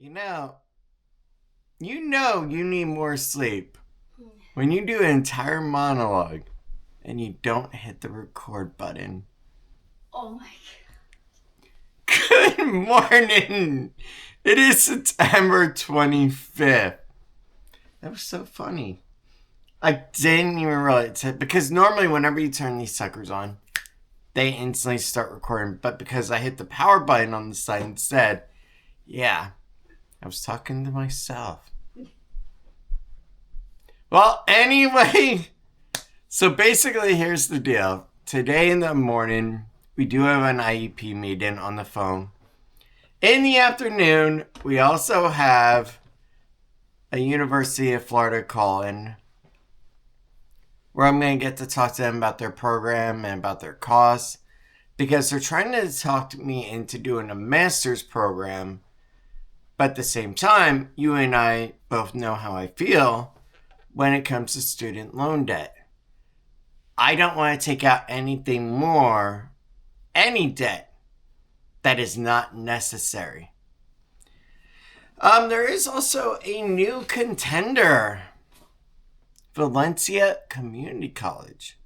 You know, you need more sleep when you do an entire monologue and you don't hit the record button. Oh my Good morning. It is September 25th. That was so funny. I didn't even realize it because normally whenever you turn these suckers on, they instantly start recording. But because I hit the power button on the side instead, yeah, I was talking to myself. Well, anyway, so basically here's the deal. Today in the morning, we do have an IEP meeting on the phone. In the afternoon, we also have a University of Florida call-in where I'm going to get to talk to them about their program and about their costs because they're trying to talk me into doing a master's program. But at the same time, you and I both know how I feel when it comes to student loan debt. I don't want to take out anything more, any debt that is not necessary. There is also a new contender. Valencia Community College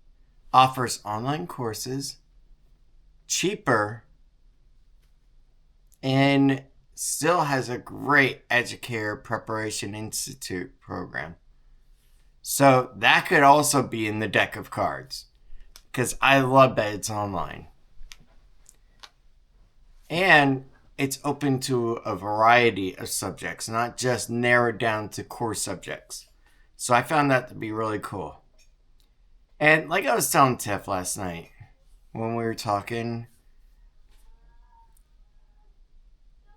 offers online courses, cheaper, and still has a great Educator Preparation Institute program. So that could also be in the deck of cards because I love that it's online. And it's open to a variety of subjects, not just narrowed down to core subjects. So I found that to be really cool. And like I was telling Tiff last night when we were talking,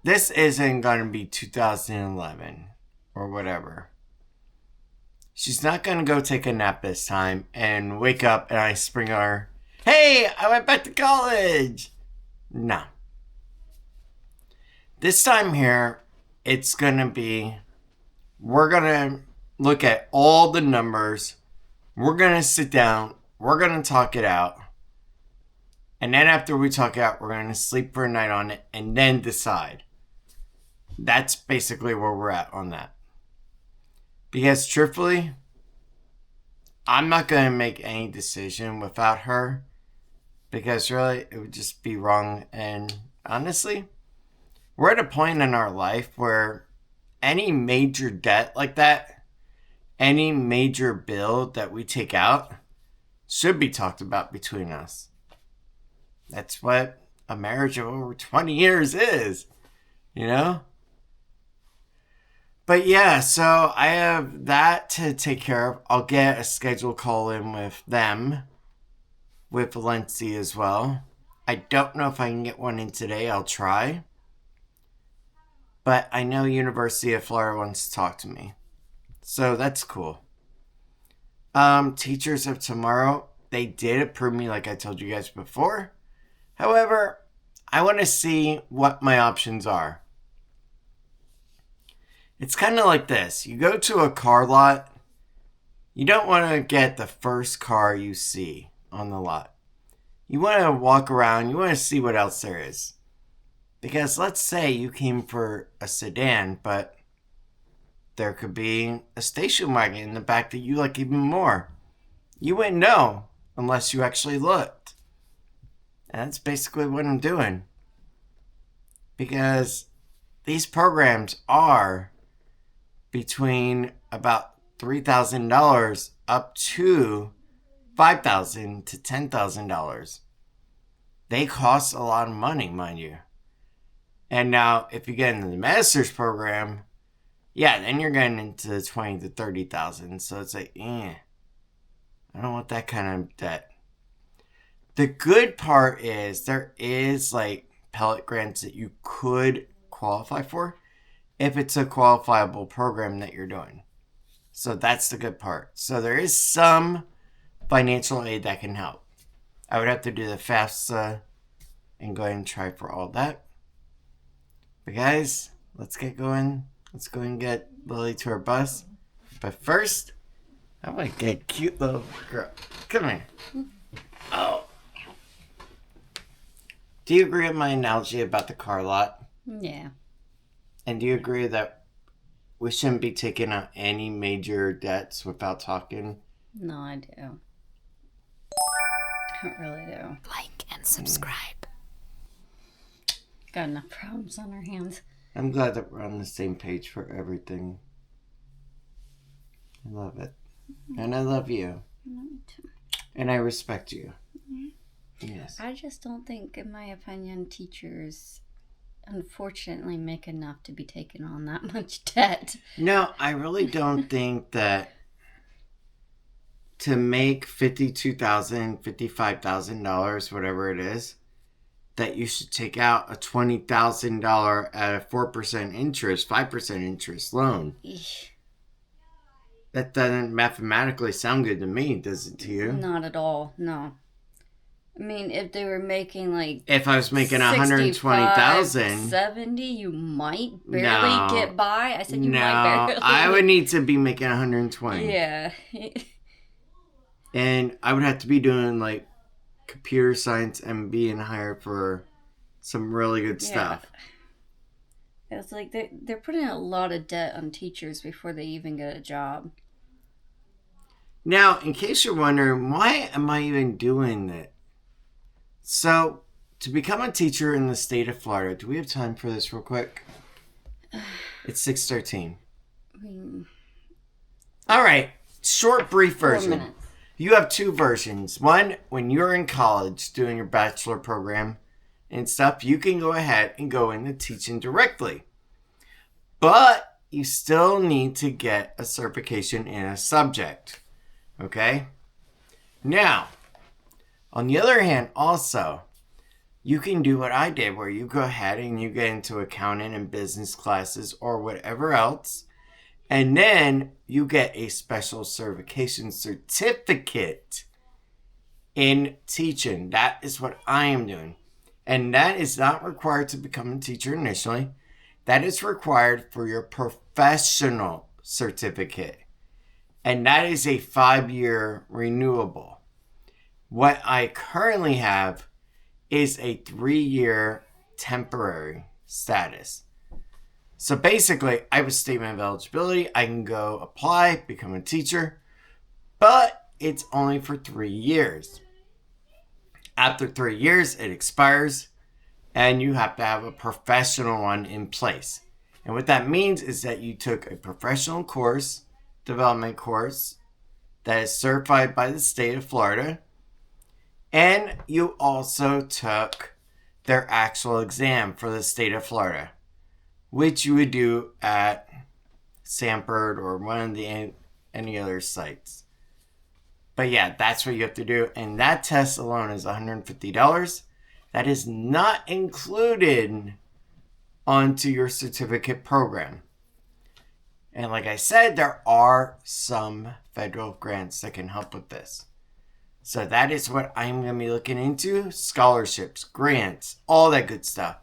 this isn't going to be 2011 or whatever. She's not going to go take a nap this time and wake up and I spring her, hey, I went back to college. No. This time here, it's going to be, we're going to look at all the numbers. We're going to sit down. We're going to talk it out. And then after we talk it out, we're going to sleep for a night on it and then decide. That's basically where we're at on that. Because truthfully, I'm not going to make any decision without her. Because really, it would just be wrong. And honestly, we're at a point in our life where any major debt like that, any major bill that we take out, should be talked about between us. That's what a marriage of over 20 years is, you know? But yeah, so I have that to take care of. I'll get a scheduled call in with them, with Valencia as well. I don't know if I can get one in today. I'll try. But I know University of Florida wants to talk to me. So that's cool. Teachers of Tomorrow, they did approve me like I told you guys before. However, I want to see what my options are. It's kind of like this. You go to a car lot. You don't want to get the first car you see on the lot. You want to walk around. You want to see what else there is. Because let's say you came for a sedan, but there could be a station wagon in the back that you like even more. You wouldn't know unless you actually looked. And that's basically what I'm doing. Because these programs are between about $3,000 up to $5,000 to $10,000. They cost a lot of money, mind you. And now, if you get into the master's program, yeah, then you're getting into the 20 to 30,000. So it's like, I don't want that kind of debt. The good part is there is like Pellet grants that you could qualify for if it's a qualifiable program that you're doing. So that's the good part. So there is some financial aid that can help. I would have to do the FAFSA and go ahead and try for all that. But guys, let's get going. Let's go and get Lily to her bus. But first, I want to get a cute little girl. Come here. Oh. Do you agree with my analogy about the car lot? Yeah. And do you agree that we shouldn't be taking out any major debts without talking? No, I do. I really do. Like and subscribe. Got enough problems on our hands. I'm glad that we're on the same page for everything. I love it. And I love you. Me too. And I respect you. Yes. I just don't think, in my opinion, teachers unfortunately make enough to be taking on that much debt. No, I really don't think that to make $52,000, $55,000, whatever it is, that you should take out a $20,000 at a 4% interest, 5% interest loan. Eesh. That doesn't mathematically sound good to me, does it to you? Not at all, no. I mean, if they were making like If I was making $120,000, 70, you might barely get by. I said you might barely. I would need to be making 120. Yeah. And I would have to be doing like computer science and being hired for some really good stuff. It's like they're putting a lot of debt on teachers before they even get a job. Now, in case you're wondering, why am I even doing that? So, to become a teacher in the state of Florida, do we have time for this real quick? It's 6:13. All right, short, brief 4 version. minutes. You have two versions. One, when you're in college doing your bachelor program and stuff, you can go ahead and go into teaching directly. But you still need to get a certification in a subject. Okay? Now, on the other hand, also, you can do what I did, where you go ahead and you get into accounting and business classes or whatever else, and then you get a special certification certificate in teaching. That is what I am doing. And that is not required to become a teacher initially. That is required for your professional certificate. And that is a 5-year renewable. What I currently have is a 3-year temporary status. So basically, I have a statement of eligibility. I can go apply, become a teacher, but it's only for 3 years. After 3 years, it expires, and you have to have a professional one in place. And what that means is that you took a professional course, development course, that is certified by the state of Florida, and you also took their actual exam for the state of Florida, which you would do at Sanford or one of the any other sites. But yeah, that's what you have to do. And that test alone is $150. That is not included onto your certificate program. And like I said, there are some federal grants that can help with this. So that is what I'm going to be looking into. Scholarships, grants, all that good stuff.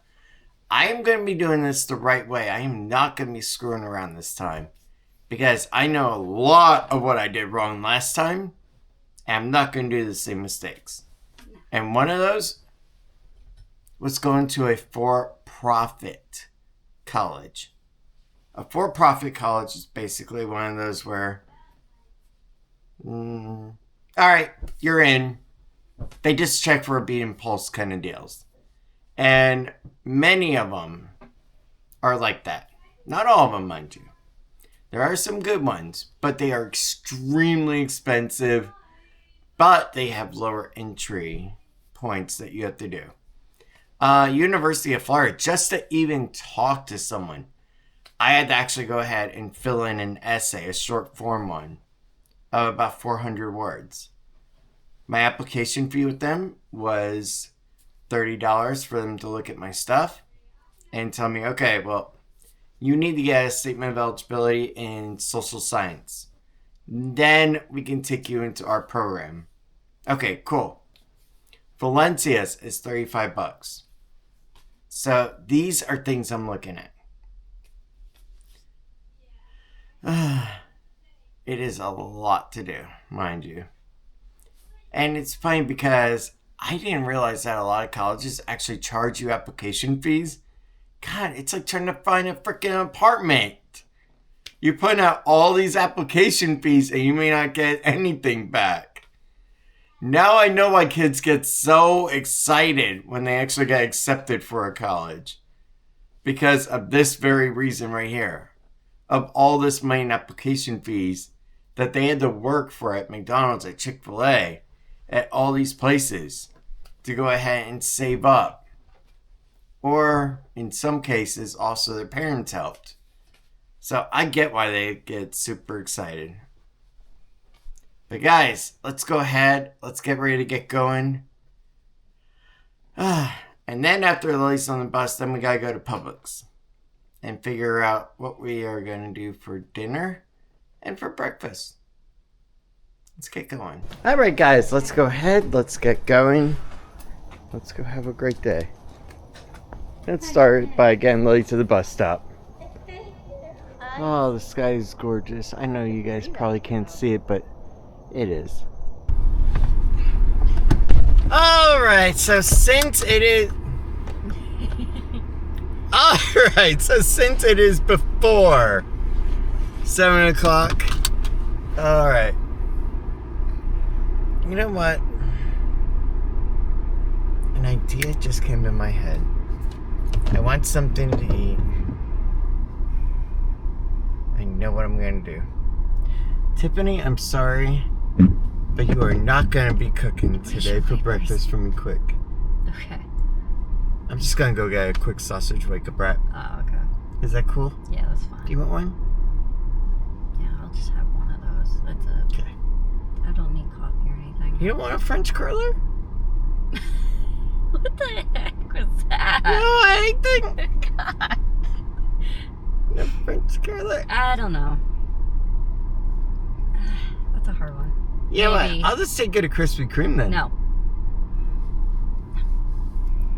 I am going to be doing this the right way. I am not going to be screwing around this time. Because I know a lot of what I did wrong last time. And I'm not going to do the same mistakes. And one of those was going to a for-profit college. A for-profit college is basically one of those where, all right, you're in. They just check for a beat and pulse kind of deals. And many of them are like that. Not all of them, mind you. There are some good ones, but they are extremely expensive. But they have lower entry points that you have to do. University of Florida, just to even talk to someone, I had to actually go ahead and fill in an essay, a short form one, of about 400 words. My application fee with them was $30 for them to look at my stuff and tell me, okay, well, you need to get a statement of eligibility in social science. Then we can take you into our program. Okay, cool. Valencia's is $35. So these are things I'm looking at. It is a lot to do, mind you. And it's funny because I didn't realize that a lot of colleges actually charge you application fees God, it's like trying to find a freaking apartment. You're putting out all these application fees and you may not get anything back. Now I know why kids get so excited when they actually get accepted for a college. Because of this very reason right here. Of all this money in application fees that they had to work for at McDonald's, at Chick-fil-A, at all these places to go ahead and save up. Or, in some cases, also their parents helped. So I get why they get super excited. But guys, let's go ahead. Let's get ready to get going. And then after Lily's on the bus, then we gotta go to Publix. And figure out what we are gonna do for dinner and for breakfast. Let's get going. Alright guys, let's go ahead. Let's get going. Let's go have a great day. Let's start by getting Lily to the bus stop. Oh, the sky is gorgeous. I know you guys probably can't see it, but it is. Alright, so since it is... Alright, so since it is before 7 o'clock, alright. You know what? An idea just came in my head. I want something to eat. I know what I'm going to do. Tiffany, I'm sorry, but you are not going to be cooking today for breakfast for me quick. Okay. I'm just going to go get a quick sausage wake-up wrap. Oh, okay. Is that cool? Yeah, that's fine. Do you want one? Yeah, I'll just have one of those. That's it. Okay. I don't need coffee or anything. You don't want a French curler? What the heck was that? No, anything. God. No French curler? I don't know. That's a hard one. You know what? Maybe. I'll just take it a Krispy Kreme then. No.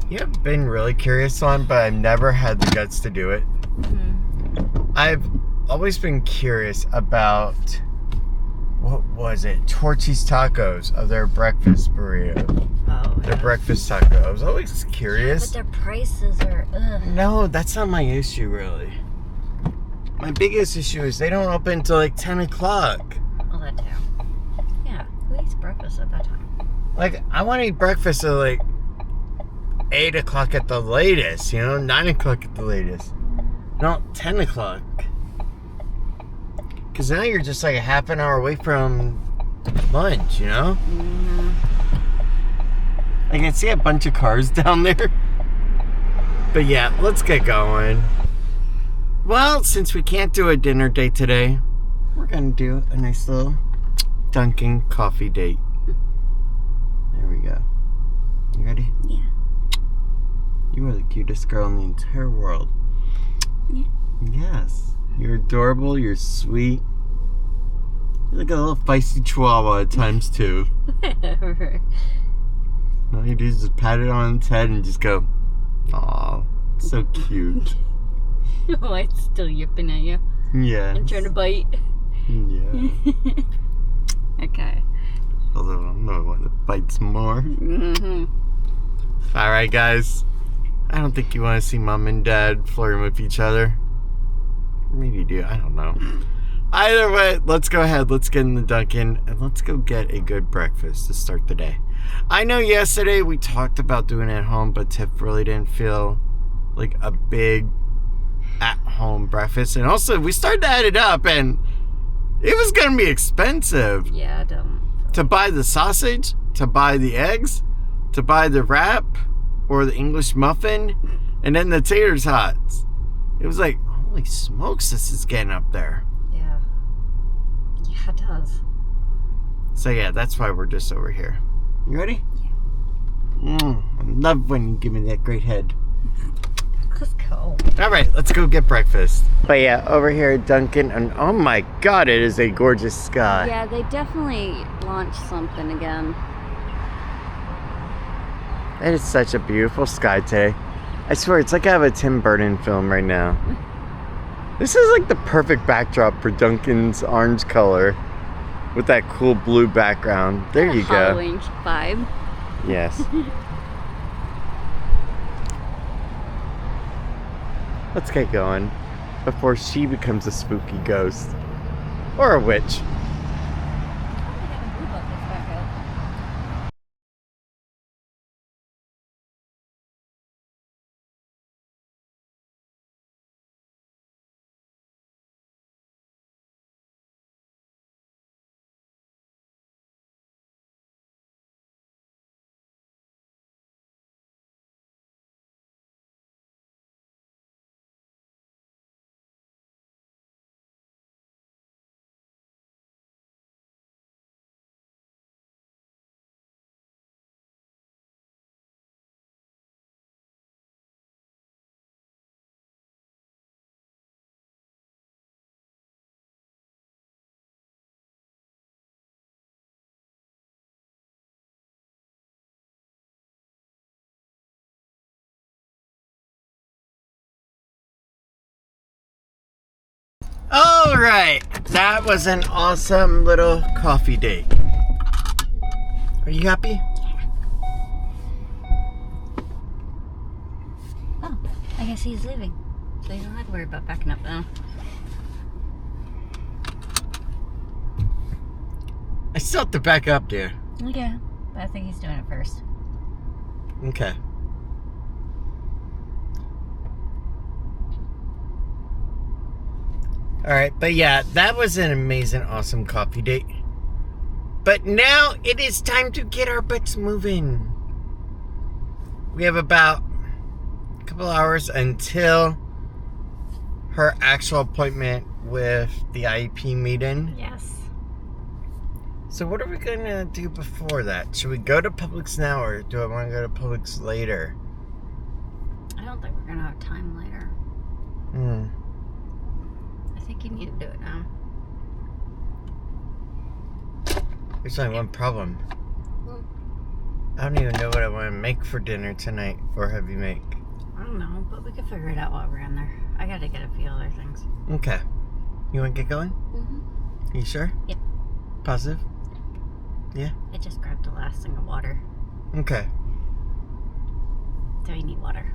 You have been really curious on, but I've never had the guts to do it. Mm-hmm. I've always been curious about, what was it? Torchy's Tacos of their breakfast burrito. Oh, Their breakfast taco. I was always But curious. their prices are, ugh. No, that's not my issue, really. My biggest issue is they don't open until like 10 o'clock. Oh, that too. Yeah, who eats breakfast at that time? Like, I want to eat breakfast at like 8 o'clock at the latest, 9 o'clock at the latest. Not 10 o'clock. Because now you're just like a half an hour away from lunch, Mm-hmm. I can see a bunch of cars down there. But yeah, let's get going. Well, since we can't do a dinner date today, we're going to do a nice little Dunkin' coffee date. There we go. You ready? Yeah. You are the cutest girl in the entire world. Yeah. Yes. You're adorable. You're sweet. You're like a little feisty chihuahua at times, too. Whatever. All you do is just pat it on its head and just go, aw, so cute. Oh, I'm still yipping at you. Yeah. I'm trying to bite. Yeah. Okay. Although I'm the one that bites more. Mm-hmm. Alright, guys. I don't think you want to see Mom and Dad flirting with each other. Maybe you do. I don't know. Either way, let's go ahead. Let's get in the Dunkin' and let's go get a good breakfast to start the day. I know yesterday we talked about doing it at home, but Tiff really didn't feel like a big at-home breakfast. And also, we started to add it up, and it was going to be expensive. Yeah, I don't. To buy the sausage, to buy the eggs, to buy the wrap, or the English muffin, and then the tater tots. It was like, holy smokes, this is getting up there. Yeah. Yeah, it does. So yeah, that's why we're just over here. You ready? Yeah. I love when you give me that great head. Let's go. All right, let's go get breakfast. But yeah, over here at Dunkin', and oh my God, it is a gorgeous sky. Yeah, they definitely launched something again. It is such a beautiful sky today. I swear, it's like I have a Tim Burton film right now. This is like the perfect backdrop for Dunkin's orange color with that cool blue background. There you go. Halloween vibe. Yes. Let's get going before she becomes a spooky ghost. Or a witch. All right, that was an awesome little coffee date. Are you happy? Oh, I guess he's leaving. So you don't have to worry about backing up now. I still have to back up, dear. Yeah, but I think he's doing it first. Okay. Alright, but yeah, that was an amazing, awesome coffee date. But now it is time to get our butts moving. We have about a couple hours until her actual appointment with the IEP meeting. Yes. So what are we going to do before that? Should we go to Publix now, or do I want to go to Publix later? I don't think we're going to have time later. I think you need to do it now. There's only one problem. I don't even know what I want to make for dinner tonight, or have you make. I don't know, but we could figure it out while we're in there. I got to get a few other things. Okay. You want to get going? Mm-hmm. You sure? Yep. Positive? Yeah? I just grabbed the last thing of water. Okay. So you need water.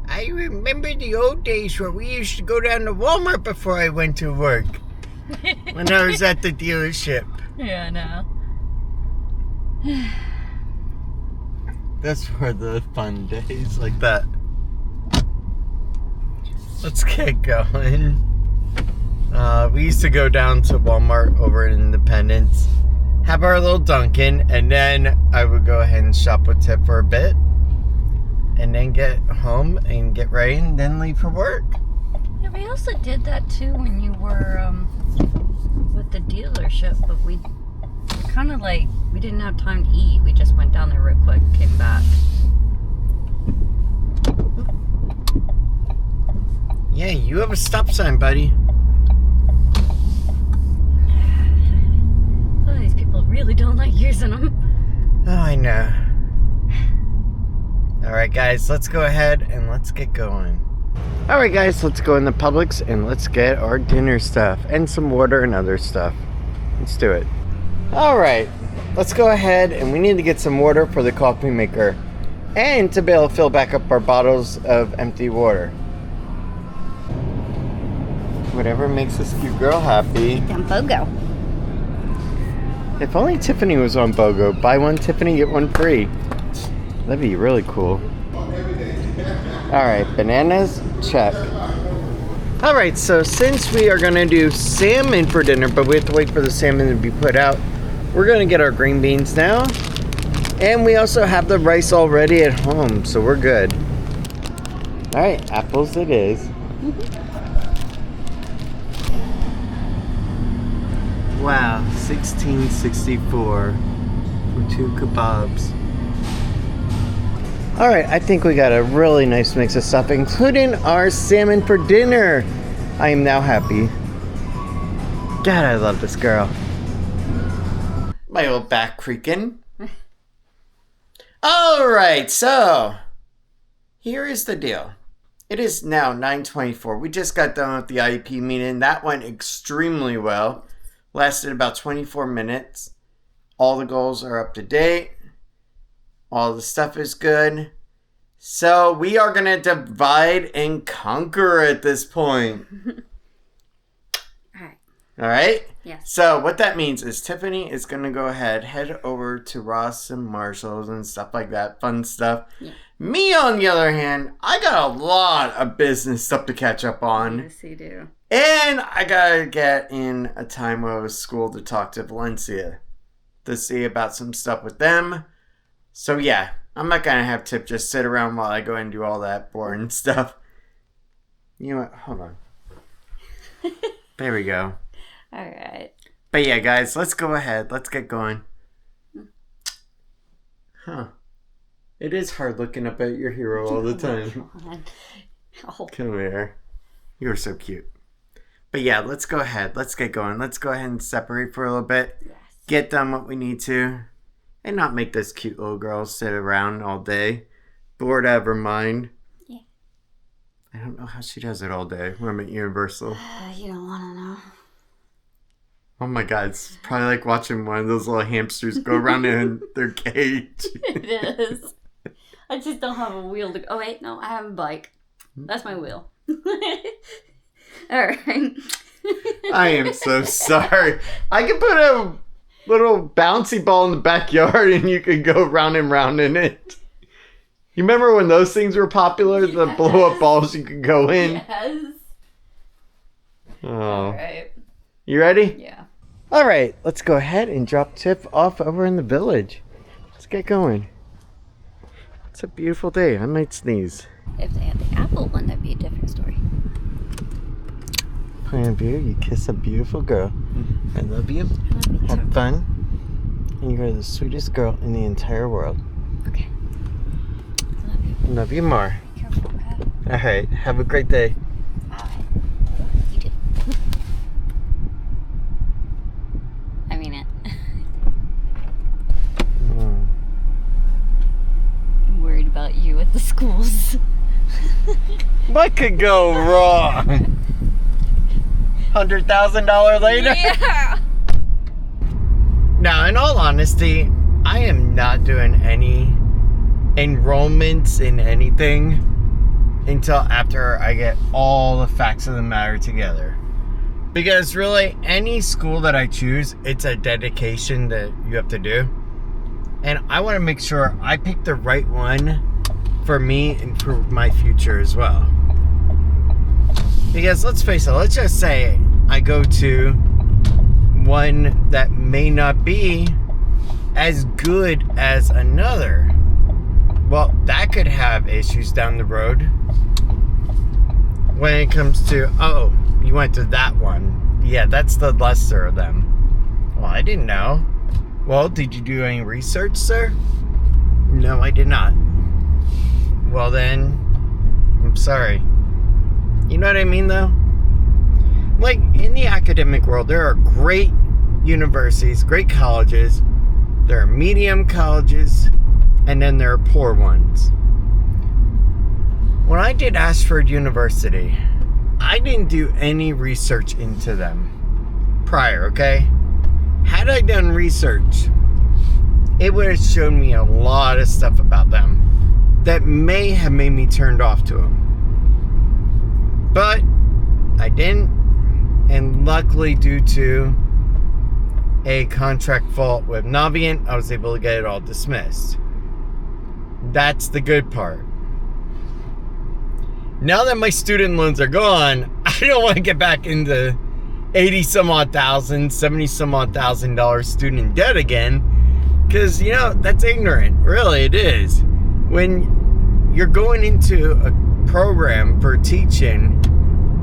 I remember the old days where we used to go down to Walmart before I went to work. When I was at the dealership. Yeah, I know. That's were the fun days like that. Let's get going. We used to go down to Walmart over in Independence, have our little Dunkin', and then I would go ahead and shop with Tiff for a bit, and then get home and get ready and then leave for work. Yeah, we also did that too when you were with the dealership, but we kind of like, we didn't have time to eat. We just went down there real quick, came back. Yeah, you have a stop sign, buddy. Some of these people really don't like using them. Oh, I know. Alright guys, let's go ahead and let's get going. Alright guys, let's go in the Publix and let's get our dinner stuff and some water and other stuff. Let's do it. Alright, let's go ahead and we need to get some water for the coffee maker and to be able to fill back up our bottles of empty water. Whatever makes this cute girl happy. Damn BOGO. If only Tiffany was on BOGO. Buy one Tiffany, get one free. That'd be really cool. Alright, bananas, check. Alright, so since we are gonna do salmon for dinner, but we have to wait for the salmon to be put out, we're gonna get our green beans now. And we also have the rice already at home, so we're good. Alright, apples it is. Wow, $16.64 for 2 kebabs. Alright, I think we got a really nice mix of stuff, including our salmon for dinner. I am now happy. God, I love this girl. My old back creaking. Alright, so here is the deal. It is now 9:24. We just got done with the IEP meeting. That went extremely well. Lasted about 24 minutes. All the goals are up to date. All the stuff is good. So we are going to divide and conquer at this point. Alright. All right? Yes. So what that means is Tiffany is going to go ahead, head over to Ross and Marshall's and stuff like that. Fun stuff. Yeah. Me, on the other hand, I got a lot of business stuff to catch up on. Yes, you do. And I got to get in a time where I was school to talk to Valencia to see about some stuff with them. So yeah, I'm not going to have Tip just sit around while I go and do all that boring stuff. You know what? Hold on. There we go. Alright. But yeah, guys, let's go ahead. Let's get going. Huh. It is hard looking up at your hero all the time. Oh. Come here. You're so cute. But yeah, let's go ahead. Let's get going. Let's go ahead and separate for a little bit. Yes. Get done what we need to. And not make this cute little girl sit around all day. Bored out of her mind. Yeah. I don't know how she does it all day when I'm at Universal. You don't want to know. Oh my god, it's probably like watching one of those little hamsters go around in their cage. It is. I just don't have a wheel to... Oh, wait. No, I have a bike. That's my wheel. Alright. I am so sorry. I could put a little bouncy ball in the backyard and you could go round and round in it. You remember when those things were popular? Yes. The blow-up balls you could go in? Yes. Oh. Alright. You ready? Yeah. Alright, let's go ahead and drop Tiff off over in the village. Let's get going. It's a beautiful day. I might sneeze. If they had the apple one, that'd be a different story. Point of view, you kiss a beautiful girl. I love you. I love you Have too. fun. And you are the sweetest girl in the entire world. Okay. Love you. Love you more. Be careful, okay? Alright, have a great day. Alright. You too. I mean it. I'm worried about you at the schools. What could go wrong? $100,000 later? Yeah. Now, in all honesty, I am not doing any enrollments in anything until after I get all the facts of the matter together. Because really, any school that I choose, it's a dedication that you have to do. And I want to make sure I pick the right one for me and for my future as well. Because let's face it, let's just say I go to one that may not be as good as another. Well, that could have issues down the road when it comes to, oh, you went to that one. Yeah, that's the lesser of them. Well, I didn't know. Well, did you do any research, sir? No, I did not. Well then, I'm sorry. You know what I mean, though? Like, in the academic world, there are great universities, great colleges. There are medium colleges, and then there are poor ones. When I did Ashford University, I didn't do any research into them prior, okay? Had I done research, it would have shown me a lot of stuff about them that may have made me turned off to them. But I didn't, and luckily due to a contract fault with Navient, I was able to get it all dismissed. That's the good part. Now that my student loans are gone, I don't want to get back into 80 some odd thousand, 70 some odd $1,000 student debt again, because, you know, that's ignorant. Really, it is. When you're going into a program for teaching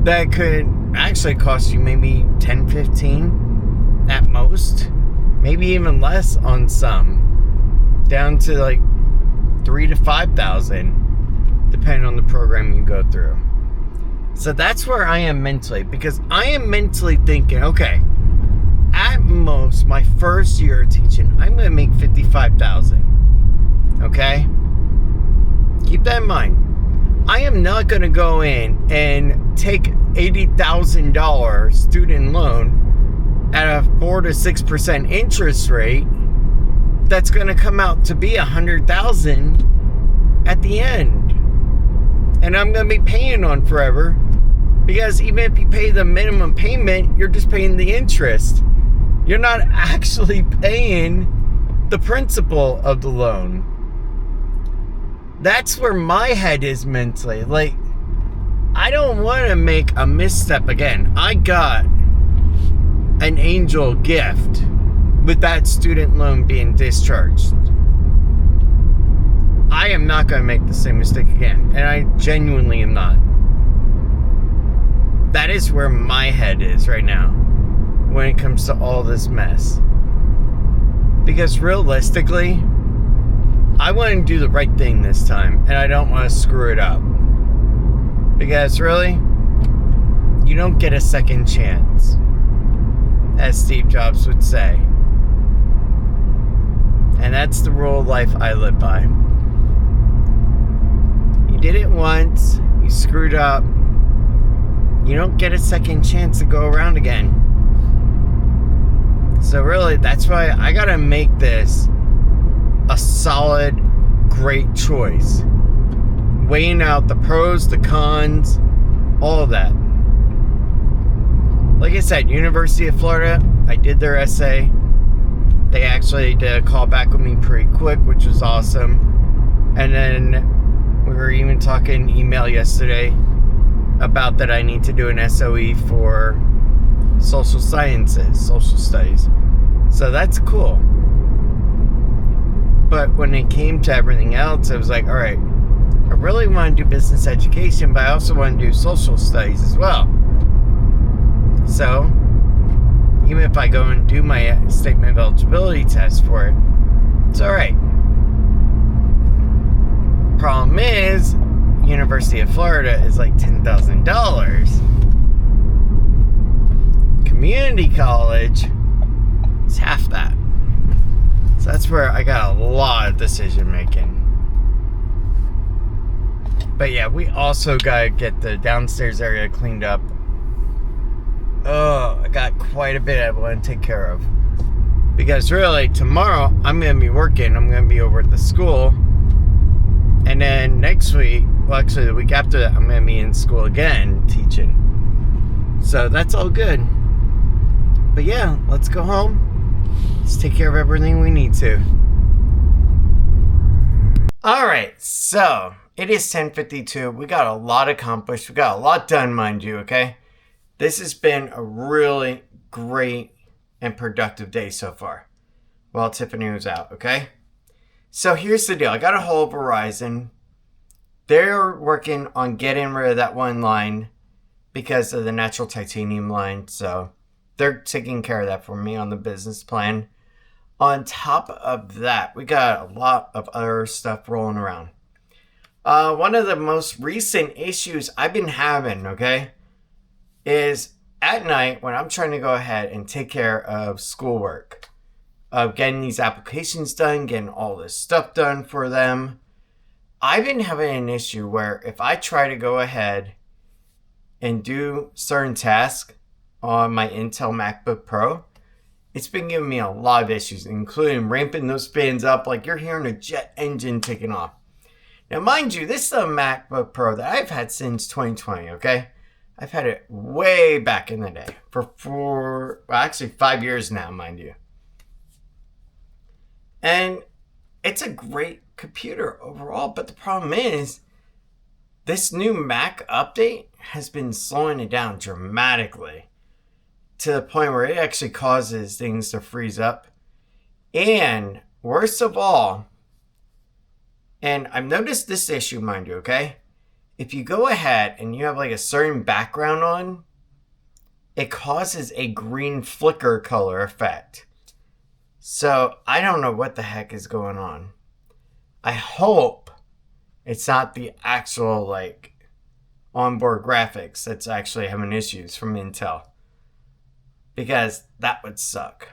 that could actually cost you maybe 10, 15 at most, maybe even less on some, down to like 3,000 to 5,000, depending on the program you go through. So that's where I am mentally, because I am mentally thinking, okay, at most my first year of teaching, I'm going to make $55,000. Okay? Keep that in mind. I am not going to go in and take $80,000 student loan at a 4 to 6% interest rate that's going to come out to be $100,000 at the end. and I'm going to be paying on forever, because even if you pay the minimum payment, you're just paying the interest. You're not actually paying the principal of the loan. That's where my head is mentally. Like, I don't want to make a misstep again. I got an angel gift with that student loan being discharged. I am not going to make the same mistake again. And I genuinely am not. That is where my head is right now when it comes to all this mess. Because realistically, I want to do the right thing this time, and I don't want to screw it up. Because really, you don't get a second chance, as Steve Jobs would say. And that's the rule of life I live by. You did it once, you screwed up, you don't get a second chance to go around again. So really, that's why I gotta make this a solid, great choice. Weighing out the pros, the cons, all of that. Like I said, University of Florida, I did their essay. They actually did a call back with me pretty quick, which was awesome. And then we were even talking email yesterday about that I need to do an SOE for social sciences, social studies. So that's cool. But when it came to everything else, I was like, all right, I really want to do business education, but I also want to do social studies as well. So even if I go and do my statement of eligibility test for it, it's all right. Problem is, University of Florida is like $10,000. Community college is half that. So that's where I got a lot of decision making. But yeah, we also gotta get the downstairs area cleaned up. Oh, I got quite a bit I want to take care of. Because really, tomorrow I'm gonna be working. I'm gonna be over at the school. And then next week, well actually the week after that, I'm gonna be in school again teaching. So that's all good. But yeah, let's go home. Let's take care of everything we need to. Alright, so it is 10:52. We got a lot accomplished. We got a lot done, mind you, okay? This has been a really great and productive day so far. While Tiffany was out, okay? So here's the deal. I got a hold of Verizon. They're working on getting rid of that one line because of the natural titanium line. So they're taking care of that for me on the business plan. On top of that, we got a lot of other stuff rolling around. One of the most recent issues I've been having, okay, is at night when I'm trying to go ahead and take care of schoolwork, of getting these applications done, getting all this stuff done for them. I've been having an issue where if I try to go ahead and do certain tasks on my Intel MacBook Pro, it's been giving me a lot of issues, including ramping those fans up like you're hearing a jet engine taking off. Now, mind you, this is a MacBook Pro that I've had since 2020, okay? I've had it way back in the day for actually 5 years now, mind you. And it's a great computer overall, but the problem is this new Mac update has been slowing it down dramatically to the point where it actually causes things to freeze up. And worst of all, and I've noticed this issue, mind you, okay? If you go ahead and you have like a certain background on, it causes a green flicker color effect. So I don't know what the heck is going on. I hope it's not the actual like onboard graphics that's actually having issues from Intel, because that would suck.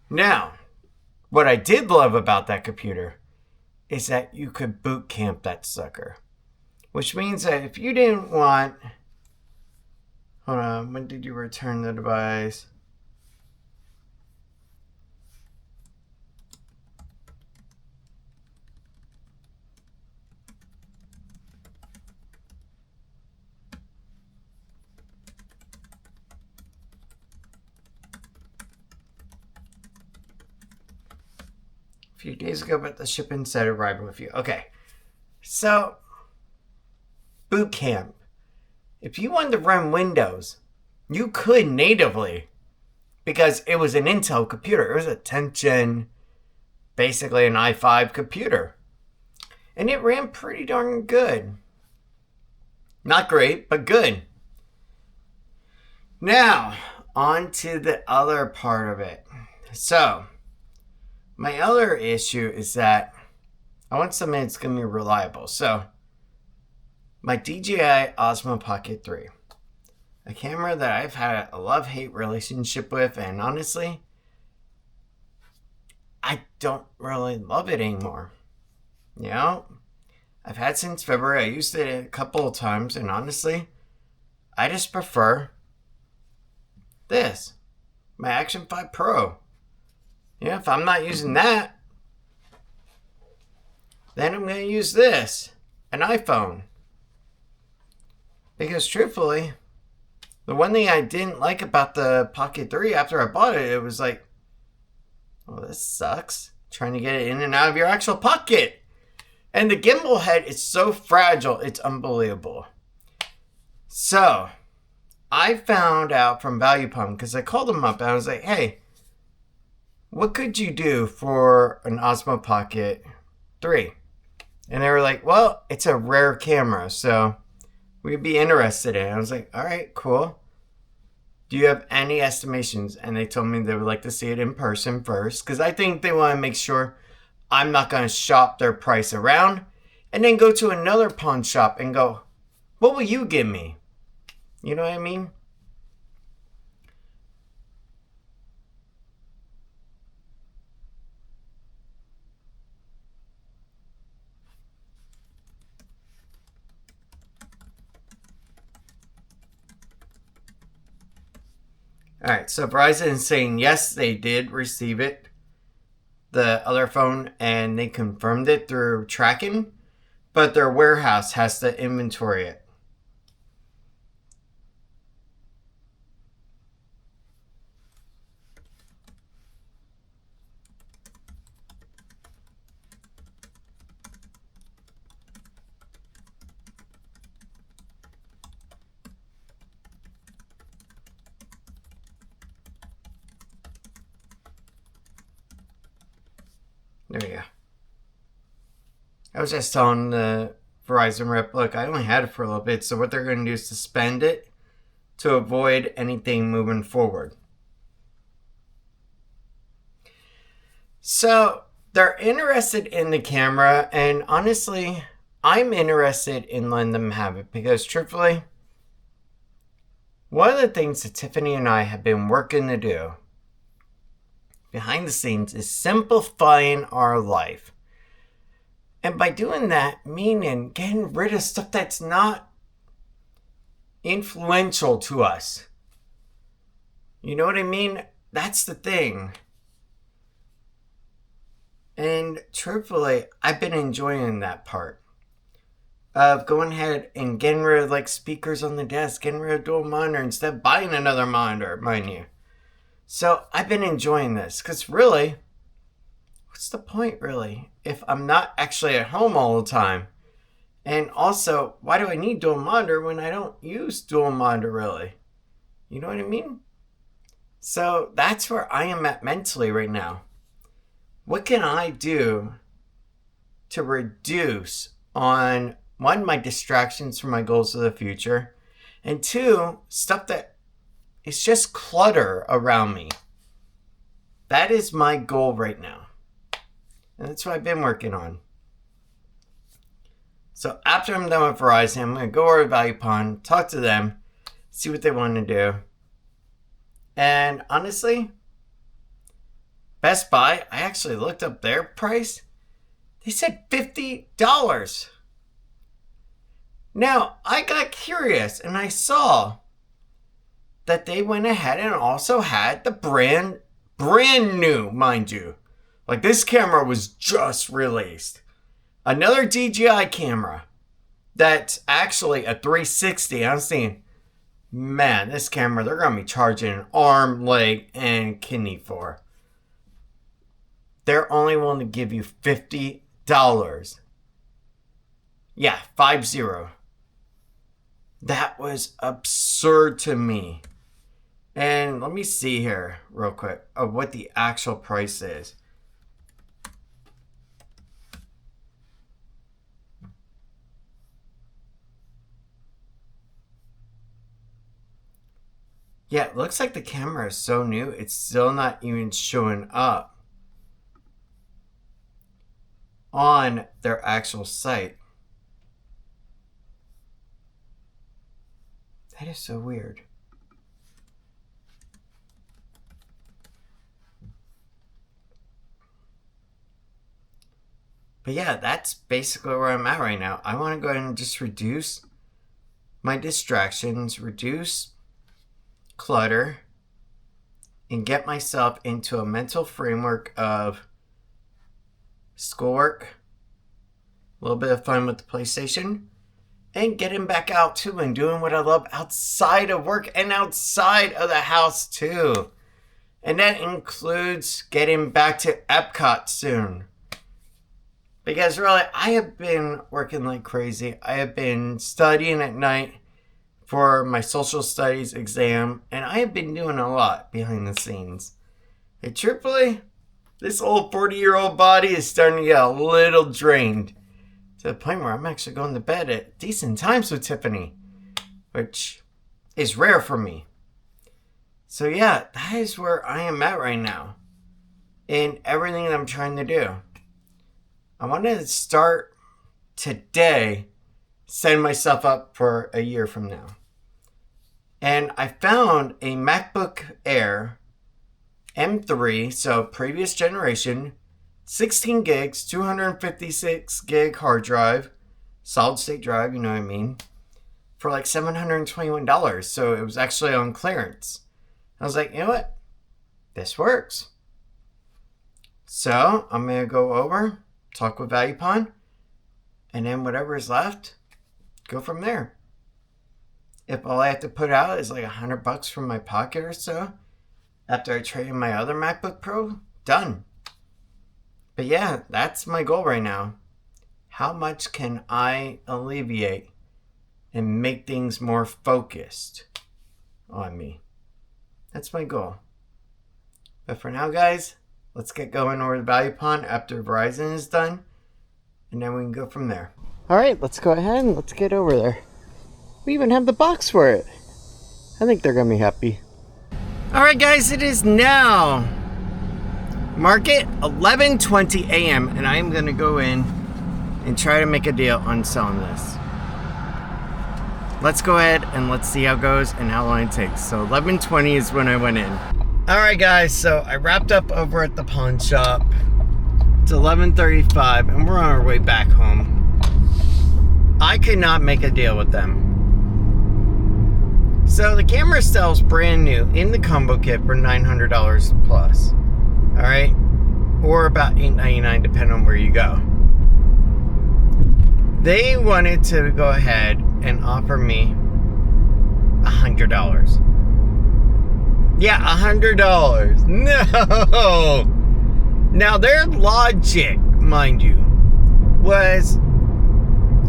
Now, what I did love about that computer is that you could boot camp that sucker. Which means that if you didn't want... Hold on, when did you return the device? a few days ago, but the shipping said arrived with you. Okay. So, boot camp. If you wanted to run Windows, you could natively because it was an Intel computer. It was a 10th gen, basically an i5 computer. And it ran pretty darn good. Not great, but good. Now, on to the other part of it. So, my other issue is that I want something that's going to be reliable. So, my DJI Osmo Pocket 3. A camera that I've had a love-hate relationship with, and honestly, I don't really love it anymore. You know? I've had since February. I used it a couple of times, and honestly, I just prefer this. My Action 5 Pro. Yeah, if I'm not using that, then I'm going to use this, an iPhone. Because truthfully, the one thing I didn't like about the Pocket 3 after I bought it, it was like, oh, this sucks. Trying to get it in and out of your actual pocket. And the gimbal head is so fragile, it's unbelievable. So, I found out from Value Pump, because I called them up and I was like, hey, what could you do for an Osmo Pocket 3? And they were like, well, it's a rare camera, so we'd be interested in it. I was like, all right, cool. Do you have any estimations? And they told me they would like to see it in person first, because I think they want to make sure I'm not going to shop their price around and then go to another pawn shop and go, what will you give me? You know what I mean? Alright, so Verizon is saying yes, they did receive it, the other phone, and they confirmed it through tracking, but their warehouse has to inventory it. There you go. I was just telling the Verizon rep, look, I only had it for a little bit, so what they're going to do is suspend it to avoid anything moving forward. So, they're interested in the camera, and honestly, I'm interested in letting them have it, because truthfully, one of the things that Tiffany and I have been working to do behind the scenes is simplifying our life. And by doing that, meaning getting rid of stuff that's not influential to us. You know what I mean? That's the thing. And truthfully, I've been enjoying that part of going ahead and getting rid of like speakers on the desk, getting rid of dual monitor instead of buying another monitor, mind you. So I've been enjoying this because really, what's the point really if I'm not actually at home all the time? And also, why do I need dual monitor when I don't use dual monitor really? You know what I mean? So that's where I am at mentally right now. What can I do to reduce on, one, my distractions from my goals of the future, and two, stuff that is just clutter around me. That is my goal right now. And that's what I've been working on. So after I'm done with Verizon, I'm going to go over to Value Pond, talk to them, see what they want to do. And honestly, Best Buy, I actually looked up their price. They said $50. Now, I got curious and I saw that they went ahead and also had the brand new, mind you. Like this camera was just released. Another DJI camera that's actually a 360. I'm thinking, man, this camera, they're going to be charging an arm, leg, and kidney for. they're only willing to give you $50. Yeah, 50. That was absurd to me. And let me see here real quick of what the actual price is. Yeah, it looks like the camera is so new, it's still not even showing up on their actual site. That is so weird. But yeah, that's basically where I'm at right now. I want to go ahead and just reduce my distractions, reduce clutter, and get myself into a mental framework of schoolwork, a little bit of fun with the PlayStation, and getting back out too and doing what I love outside of work and outside of the house too. And that includes getting back to Epcot soon. Because really, I have been working like crazy. I have been studying at night for my social studies exam, and I have been doing a lot behind the scenes. And truthfully, this old 40-year-old body is starting to get a little drained to the point where I'm actually going to bed at decent times with Tiffany, which is rare for me. So yeah, that is where I am at right now in everything that I'm trying to do. I want to start today, setting myself up for a year from now. And I found a MacBook Air M3, so previous generation, 16 gigs, 256 gig hard drive, solid state drive, you know what I mean, for like $721. So it was actually on clearance. I was like, you know what? This works. So I'm going to go over, talk with ValuePon, and then whatever is left, go from there. If all I have to put out is like $100 from my pocket or so, after I trade in my other MacBook Pro, done. But yeah, that's my goal right now. How much can I alleviate and make things more focused on me? That's my goal. But for now, guys, let's get going over the ValuePon after Verizon is done, and then we can go from there. All right, let's go ahead and let's get over there. We even have the box for it. I think they're gonna be happy. All right, guys, it is now market 11:20 a.m. and I am gonna go in and try to make a deal on selling this. Let's go ahead and let's see how it goes and how long it takes. So 11:20 is when I went in. All right, guys, so I wrapped up over at the pawn shop. It's 11:35 and we're on our way back home. I could not make a deal with them. So the camera sells brand new in the combo kit for $900 plus. All right, or about $899 depending on where you go. They wanted to go ahead and offer me $100. Yeah, $100. No. Now their logic, mind you, was,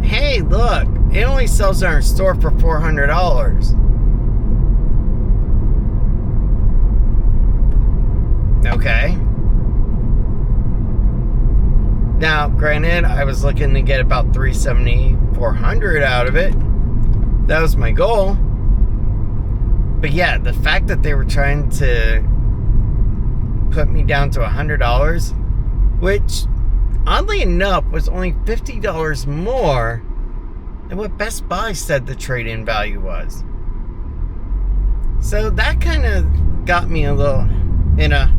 hey, look, it only sells in our store for $400. Okay. Now, granted, I was looking to get about $370, $400 out of it. That was my goal. But yeah, the fact that they were trying to put me down to $100, which, oddly enough, was only $50 more than what Best Buy said the trade-in value was. So that kind of got me a little in a,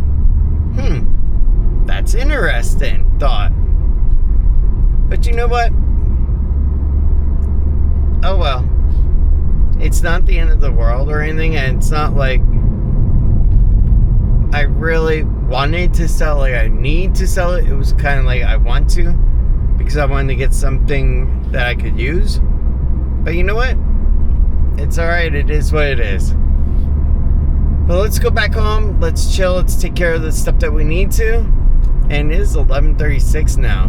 that's interesting thought. But you know what? Oh well. It's not the end of the world or anything, and it's not like I really wanted to sell, like I need to sell it. It was kind of like I want to, because I wanted to get something that I could use. But you know what? It's alright, it is what it is. But let's go back home, let's chill, let's take care of the stuff that we need to, And it is 11:36 now.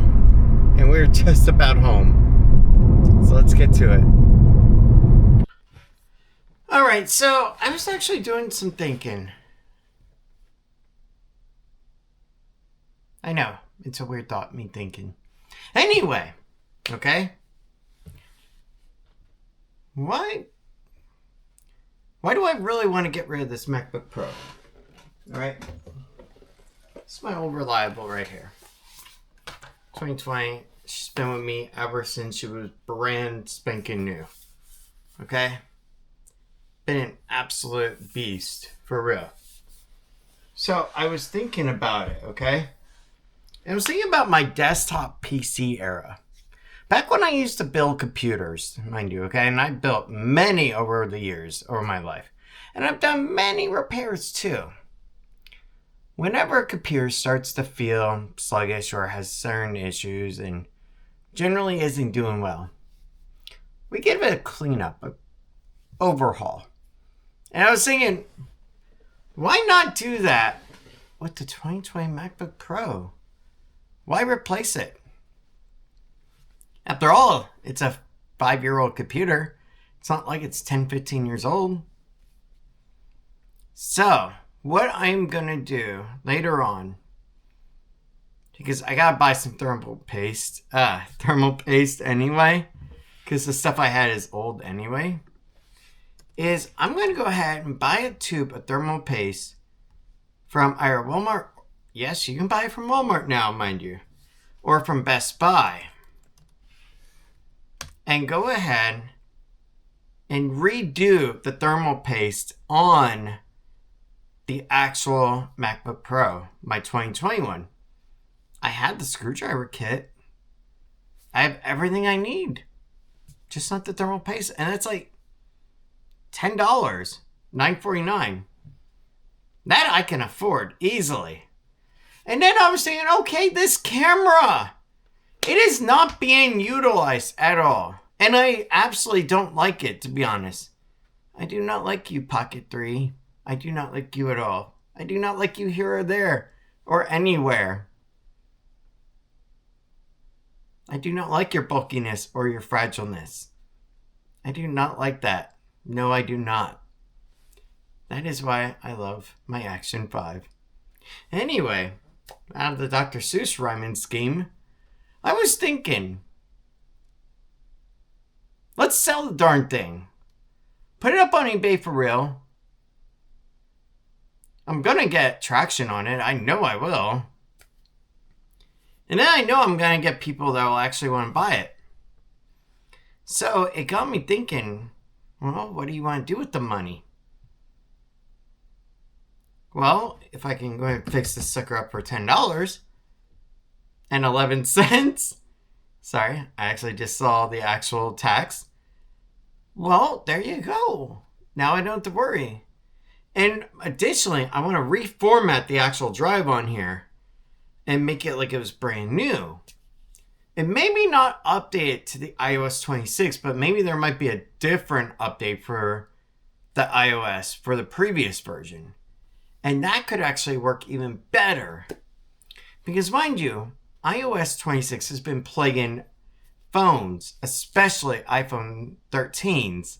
And we're just about home. So let's get to it. Alright, so I was actually doing some thinking. I know, it's a weird thought, me thinking. Anyway, okay? Why do I really want to get rid of this MacBook Pro? Alright? It's my old reliable right here. 2020. She's been with me ever since she was brand spanking new. Okay? Been an absolute beast. For real. So, I was thinking about it, okay? And I was thinking about my desktop PC era. Back when I used to build computers, mind you, okay? And I built many over the years, over my life. And I've done many repairs too. Whenever a computer starts to feel sluggish or has certain issues and generally isn't doing well, we give it a cleanup, an overhaul. And I was thinking, why not do that with the 2020 MacBook Pro? Why replace it? After all, it's a 5-year-old computer. It's not like it's 10, 15 years old. So, what I'm going to do later on, because I got to buy some thermal paste anyway, because the stuff I had is old anyway, is I'm going to go ahead and buy a tube of thermal paste from either Walmart. Yes, you can buy it from Walmart now, mind you, or from Best Buy. And go ahead and redo the thermal paste on the actual MacBook Pro, my 2021. I had the screwdriver kit. I have everything I need. Just not the thermal paste. And it's like $10, $9.49. That I can afford easily. And then I was thinking, okay, this camera, it is not being utilized at all. And I absolutely don't like it, to be honest. I do not like you, Pocket 3. I do not like you at all. I do not like you here or there or anywhere. I do not like your bulkiness or your fragileness. I do not like that. No, I do not. That is why I love my Action 5. Anyway, out of the Dr. Seuss rhyming scheme, I was thinking, let's sell the darn thing. Put it up on eBay for real. I'm gonna get traction on it. I know I will. And then I know I'm gonna get people that will actually want to buy it. So it got me thinking, well, what do you want to do with the money? Well, if I can go ahead and fix this sucker up for $10.11. Sorry, I actually just saw the actual tax. Well, there you go. Now I don't have to worry. And additionally, I want to reformat the actual drive on here and make it like it was brand new. And maybe not update it to the iOS 26, but maybe there might be a different update for the iOS for the previous version. And that could actually work even better. Because mind you, iOS 26 has been plaguing phones, especially iPhone 13s,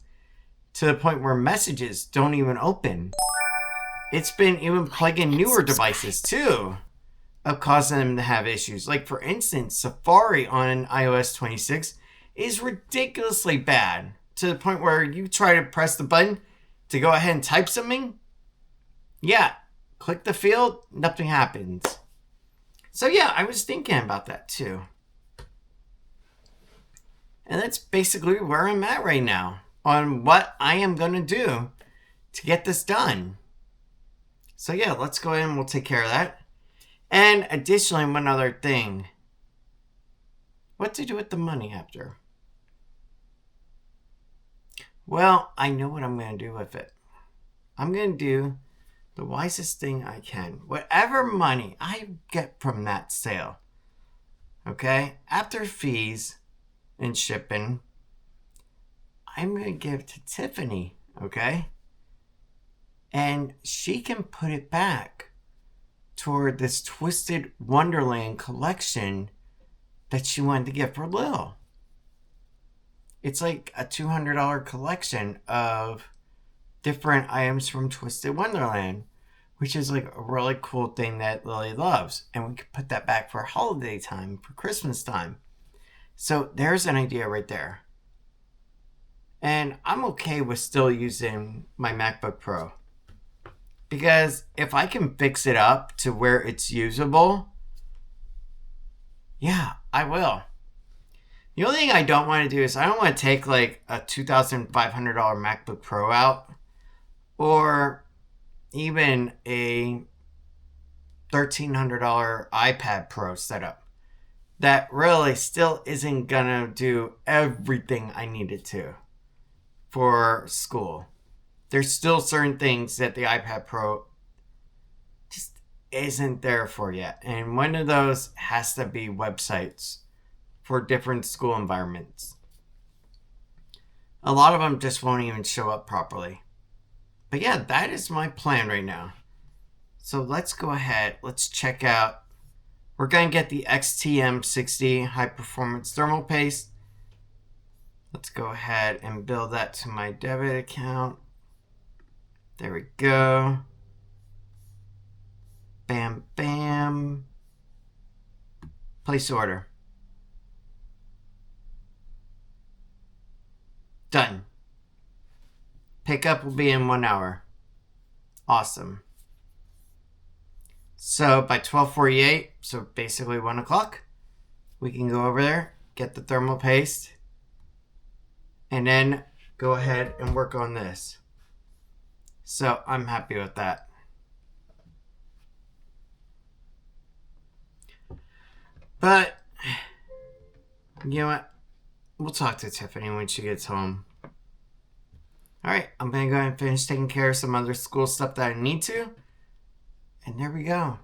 to the point where messages don't even open. It's been even plaguing newer devices too, of causing them to have issues. Like for instance, Safari on iOS 26 is ridiculously bad, to the point where you try to press the button to go ahead and type something. Yeah, click the field, nothing happens. So yeah, I was thinking about that too. And that's basically where I'm at right now on what I am going to do to get this done. So yeah, let's go ahead and we'll take care of that. And additionally, one other thing. What to do with the money after? Well, I know what I'm going to do with it. I'm going to do the wisest thing I can. Whatever money I get from that sale, okay, after fees and shipping, I'm going to give to Tiffany, okay? And she can put it back toward this Twisted Wonderland collection that she wanted to get for Lil. It's like a $200 collection of different items from Twisted Wonderland, which is like a really cool thing that Lily loves. And we could put that back for holiday time, for Christmas time. So there's an idea right there. And I'm okay with still using my MacBook Pro. Because if I can fix it up to where it's usable, yeah, I will. The only thing I don't want to do is I don't want to take like a $2,500 MacBook Pro out, or even a $1,300 iPad Pro setup that really still isn't gonna do everything I need it to for school. There's still certain things that the iPad Pro just isn't there for yet. And one of those has to be websites for different school environments. A lot of them just won't even show up properly. But yeah, that is my plan right now. So let's go ahead. Let's check out. We're going to get the XTM60 high performance thermal paste. Let's go ahead and build that to my debit account. There we go. Bam, bam. Place order. Done. Pickup will be in 1 hour. Awesome. So by 12:48, so basically 1 o'clock, we can go over there, get the thermal paste, and then go ahead and work on this. So I'm happy with that. But, you know what? We'll talk to Tiffany when she gets home. Alright, I'm going to go ahead and finish taking care of some other school stuff that I need to. And there we go.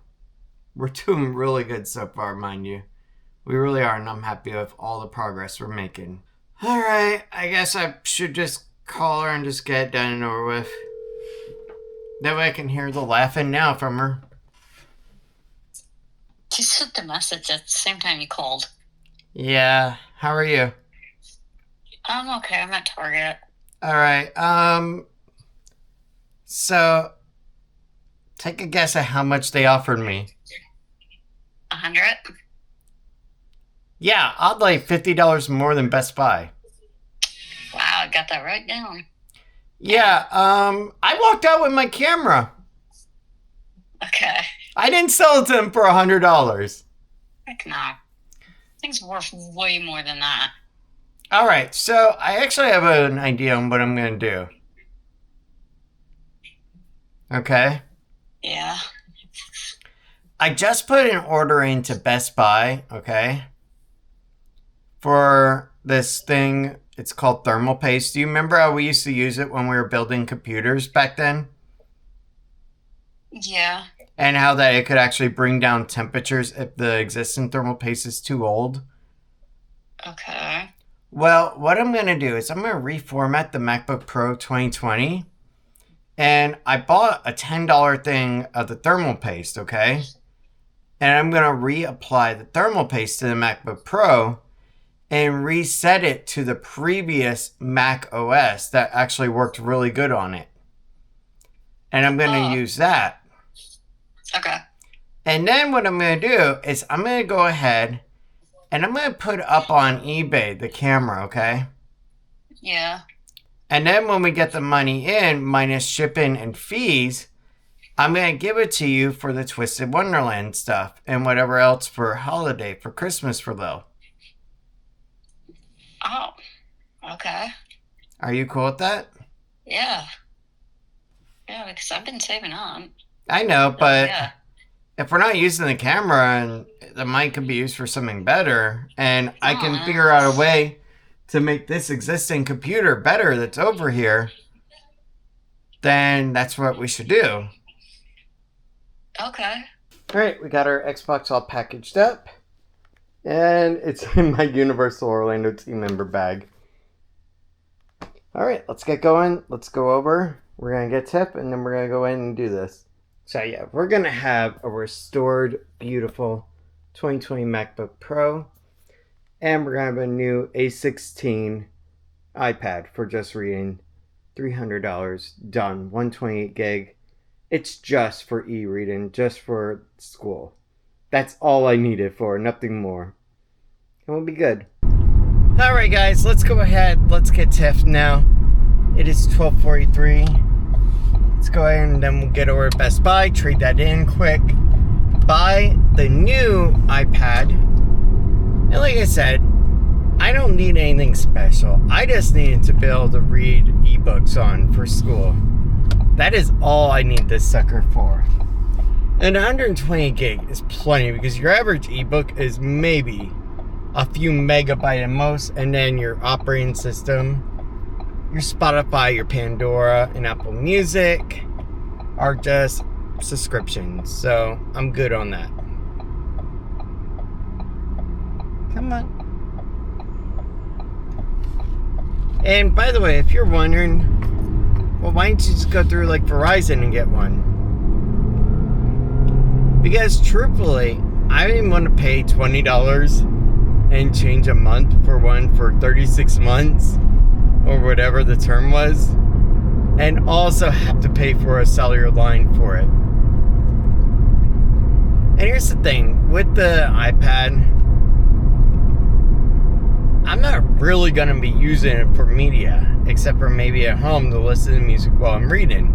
We're doing really good so far, mind you. We really are, and I'm happy with all the progress we're making. Alright, I guess I should just call her and just get it done and over with. That way I can hear the laughing now from her. You sent the message at the same time you called. Yeah, how are you? I'm okay. I'm at Target. Alright, so take a guess at how much they offered me. 100? Yeah, oddly $50 more than Best Buy. Wow, I got that right down. Yeah, I walked out with my camera. Okay. I didn't sell it to them for $100. Heck no. Things worth way more than that. Alright, so I actually have an idea on what I'm going to do. Okay? Yeah. I just put an order into Best Buy, okay? For this thing, it's called thermal paste. Do you remember how we used to use it when we were building computers back then? Yeah. And how that it could actually bring down temperatures if the existing thermal paste is too old? Okay. Well, what I'm going to do is I'm going to reformat the MacBook Pro 2020. And I bought a $10 thing of the thermal paste, okay? And I'm going to reapply the thermal paste to the MacBook Pro and reset it to the previous Mac OS that actually worked really good on it. And I'm going to use that. Okay. And then what I'm going to do is I'm going to go ahead and I'm going to put up on eBay the camera, okay? Yeah. And then when we get the money in, minus shipping and fees, I'm going to give it to you for the Twisted Wonderland stuff and whatever else for holiday, for Christmas for Lil. Oh. Okay. Are you cool with that? Yeah. Yeah, because I've been saving up. I know, but yeah. If we're not using the camera and the mic could be used for something better, and I can figure out a way to make this existing computer better that's over here, then that's what we should do. Okay. Alright, we got our Xbox all packaged up. And it's in my Universal Orlando team member bag. Alright, let's get going. Let's go over. We're going to get Tip, and then we're going to go in and do this. So yeah, we're going to have a restored, beautiful 2020 MacBook Pro. And we're going to have a new A16 iPad for just reading. $300 done. 128 gig. It's just for e-reading, just for school. That's all I need it for, nothing more. And we'll be good. Alright guys, let's go ahead. Let's get Tiff now. It is 12:43. Let's go ahead and then we'll get over to Best Buy, trade that in quick, buy the new iPad. And like I said, I don't need anything special. I just needed to be able to read ebooks on for school. That is all I need this sucker for. And 120 gig is plenty because your average ebook is maybe a few megabyte at most, and then your operating system, your Spotify, your Pandora, and Apple Music are just subscriptions. So I'm good on that. Come on. And by the way, if you're wondering, well, why don't you just go through like Verizon and get one? Because truthfully, I didn't want to pay $20 and change a month for one for 36 months or whatever the term was, and also have to pay for a cellular line for it. And here's the thing, with the iPad, I'm not really going to be using it for media, except for maybe at home to listen to music while I'm reading.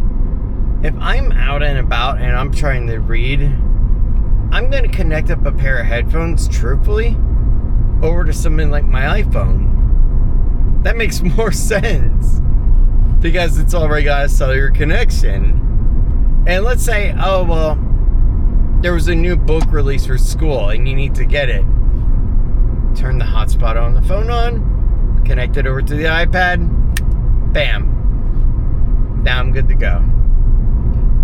If I'm out and about and I'm trying to read, I'm going to connect up a pair of headphones, truthfully, over to something like my iPhone. That makes more sense because it's already got a cellular connection. And let's say, oh, well, there was a new book released for school and you need to get it. Turn the hotspot on the phone on, connect it over to the iPad, bam. Now I'm good to go.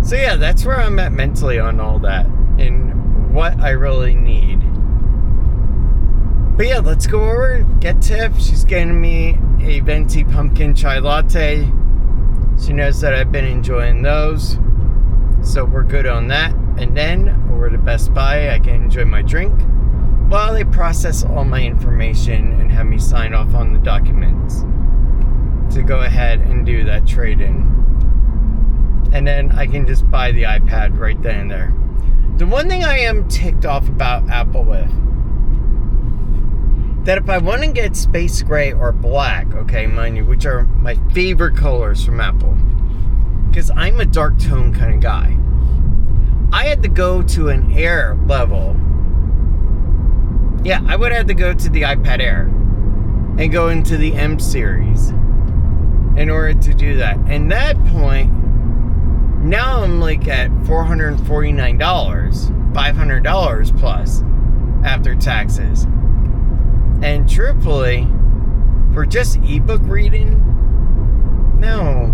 So yeah, that's where I'm at mentally on all that and what I really need. But yeah, let's go over, get Tiff. She's getting me a venti pumpkin chai latte. She knows that I've been enjoying those. So we're good on that. And then over to Best Buy, I can enjoy my drink while they process all my information and have me sign off on the documents to go ahead and do that trade-in. And then I can just buy the iPad right then and there. The one thing I am ticked off about Apple with, that if I want to get space gray or black, okay, mind you, which are my favorite colors from Apple, because I'm a dark tone kind of guy, I had to go to an Air level. Yeah, I would have to go to the iPad Air and go into the M series in order to do that. And that point, now I'm like at $449, $500 plus after taxes. And truthfully, for just ebook reading, no.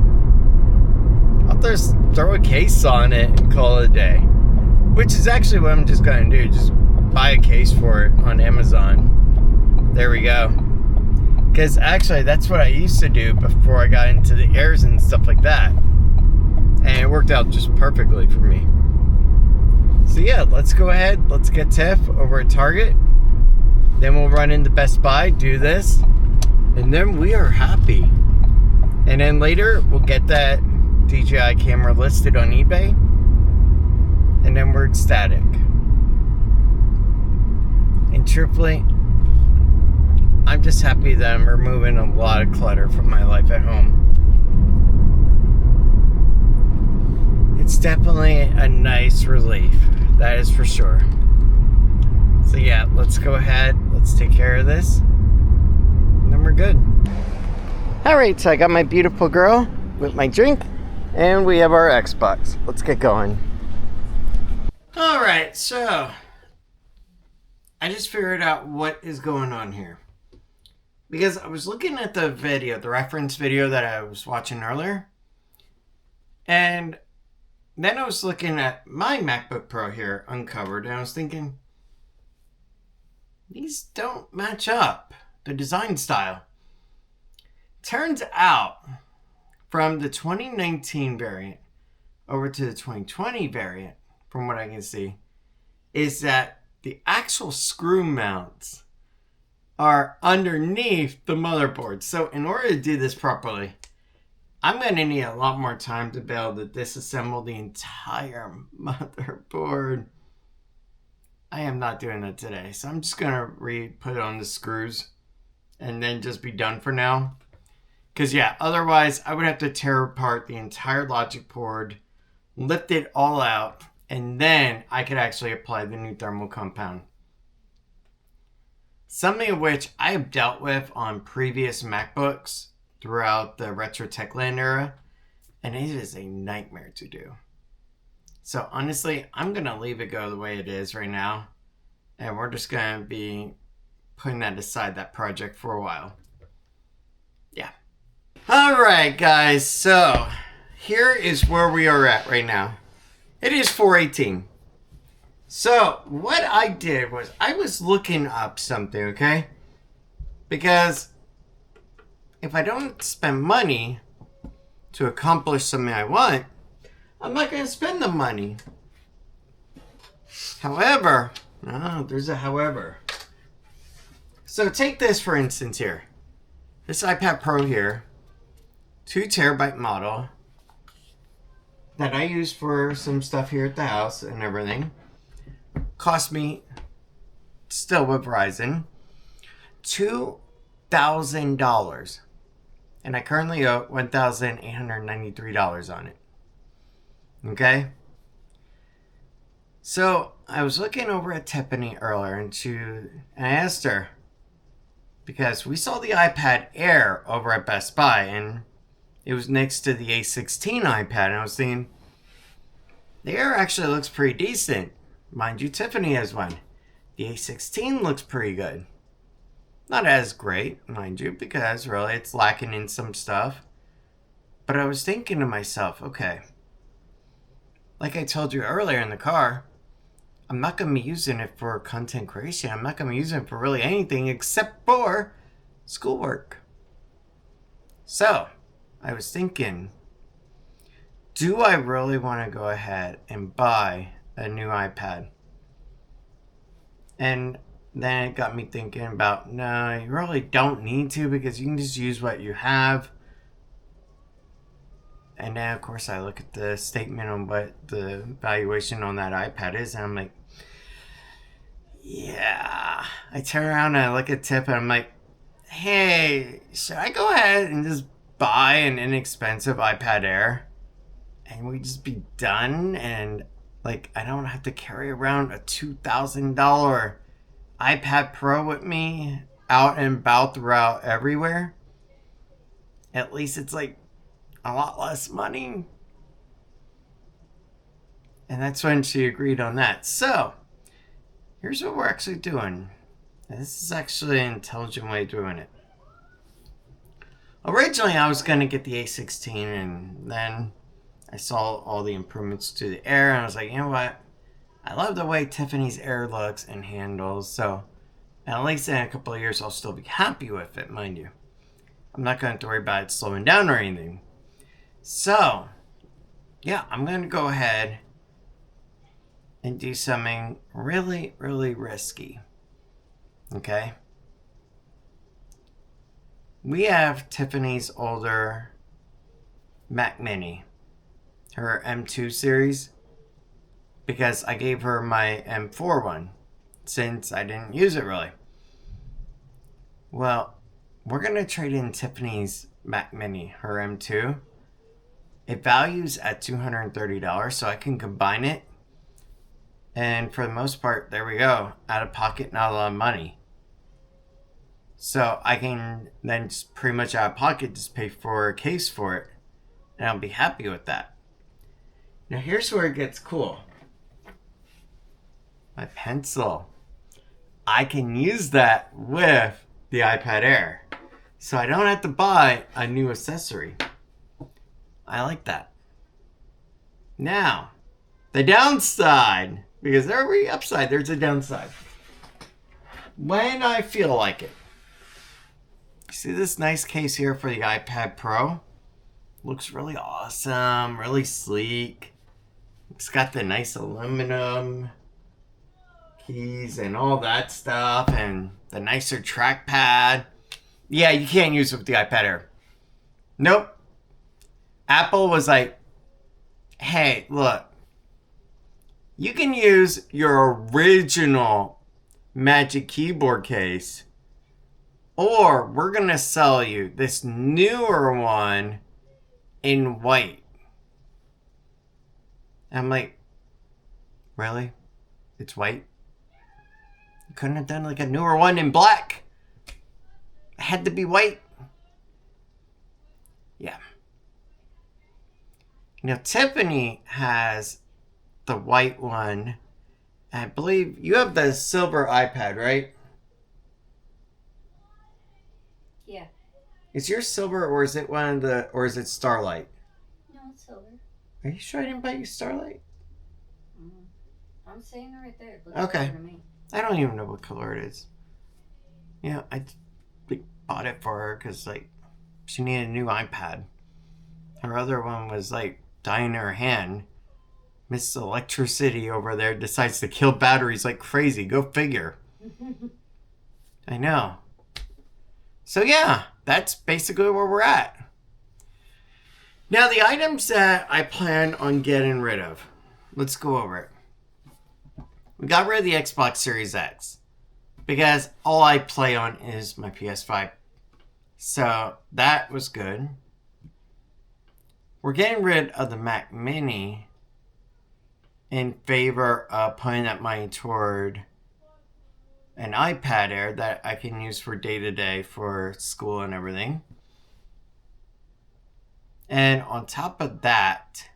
I'll just throw a case on it and call it a day. Which is actually what I'm just going to do. Just buy a case for it on Amazon. There we go. Because actually, that's what I used to do before I got into the Airs and stuff like that. And it worked out just perfectly for me. So yeah, let's go ahead. Let's get Tiff over at Target. Then we'll run into Best Buy, do this, and then we are happy. And then later, we'll get that DJI camera listed on eBay, and then we're ecstatic. And truthfully, I'm just happy that I'm removing a lot of clutter from my life at home. It's definitely a nice relief, that is for sure. So yeah, let's go ahead, let's take care of this, and then we're good. Alright, so I got my beautiful girl with my drink, and we have our Xbox. Let's get going. Alright, so I just figured out what is going on here. Because I was looking at the video, the reference video that I was watching earlier, and then I was looking at my MacBook Pro here, uncovered, and I was thinking, these don't match up, the design style. Turns out, from the 2019 variant, over to the 2020 variant, from what I can see, is that the actual screw mounts are underneath the motherboard. So in order to do this properly, I'm going to need a lot more time to be able to disassemble the entire motherboard. I am not doing that today. So I'm just going to put it on the screws and then just be done for now. Because yeah, otherwise I would have to tear apart the entire logic board, lift it all out, and then I could actually apply the new thermal compound. Something of which I have dealt with on previous MacBooks throughout the Retro Techland era, and it is a nightmare to do. So honestly, I'm going to leave it go the way it is right now, and we're just going to be putting that aside, that project, for a while. Yeah. Alright guys, so here is where we are at right now. It is 4:18. So what I did was I was looking up something, okay? Because if I don't spend money to accomplish something I want, I'm not going to spend the money. However, there's a however. So take this for instance here. This iPad Pro here, 2 terabyte model that I use for some stuff here at the house and everything, cost me, still with Verizon, $2,000. And I currently owe $1,893 on it. Okay? So I was looking over at Tiffany earlier and I asked her, because we saw the iPad Air over at Best Buy and it was next to the A16 iPad, and I was thinking, the Air actually looks pretty decent. Mind you, Tiffany has one. The A16 looks pretty good. Not as great, mind you, because really it's lacking in some stuff. But I was thinking to myself, okay, like I told you earlier in the car, I'm not going to be using it for content creation. I'm not going to be using it for really anything except for schoolwork. So I was thinking, do I really want to go ahead and buy a new iPad? And then it got me thinking about, no, you really don't need to, because you can just use what you have. And then, of course, I look at the statement on what the valuation on that iPad is, and I'm like, yeah. I turn around and I look at Tip, and I'm like, hey, should I go ahead and just buy an inexpensive iPad Air? And we just be done, and like I don't have to carry around a $2,000 iPad Pro with me out and about throughout everywhere. At least it's like a lot less money. And that's when she agreed on that. So here's what we're actually doing. And this is actually an intelligent way of doing it. Originally I was going to get the A16, and then I saw all the improvements to the Air, and I was like, you know what? I love the way Tiffany's Air looks and handles, so at least in a couple of years I'll still be happy with it, mind you. I'm not going to worry about it slowing down or anything. So, yeah, I'm going to go ahead and do something really, really risky. Okay? We have Tiffany's older Mac Mini, her M2 series, because I gave her my M4 one since I didn't use it really. Well, we're going to trade in Tiffany's Mac Mini, her M2. It values at $230, so I can combine it. And for the most part, there we go. Out of pocket, not a lot of money. So I can then just pretty much out of pocket just pay for a case for it. And I'll be happy with that. Now here's where it gets cool. My pencil. I can use that with the iPad Air. So I don't have to buy a new accessory. I like that. Now, the downside, because every upside, there's a downside. When I feel like it. See this nice case here for the iPad Pro? Looks really awesome, really sleek. It's got the nice aluminum keys and all that stuff, and the nicer trackpad. Yeah, you can't use it with the iPad Air. Nope. Apple was like, hey, look, you can use your original Magic Keyboard case, or we're going to sell you this newer one in white. I'm like, really? It's white? You couldn't have done like a newer one in black? It had to be white? Yeah. Tiffany has the white one. I believe you have the silver iPad, right? Yeah. Is yours silver, or is it or is it Starlight? No, it's silver. Are you sure I didn't buy you Starlight? I'm saying it right there. It looks Okay. silver to me. I don't even know what color it is. Yeah, I bought it for her because she needed a new iPad. Her other one was dying in her hand. Miss Electricity over there decides to kill batteries like crazy. Go figure. I know. So yeah, that's basically where we're at. Now the items that I plan on getting rid of. Let's go over it. We got rid of the Xbox Series X because all I play on is my PS5. So that was good. We're getting rid of the Mac Mini in favor of putting that money toward an iPad Air that I can use for day-to-day for school and everything. And on top of that,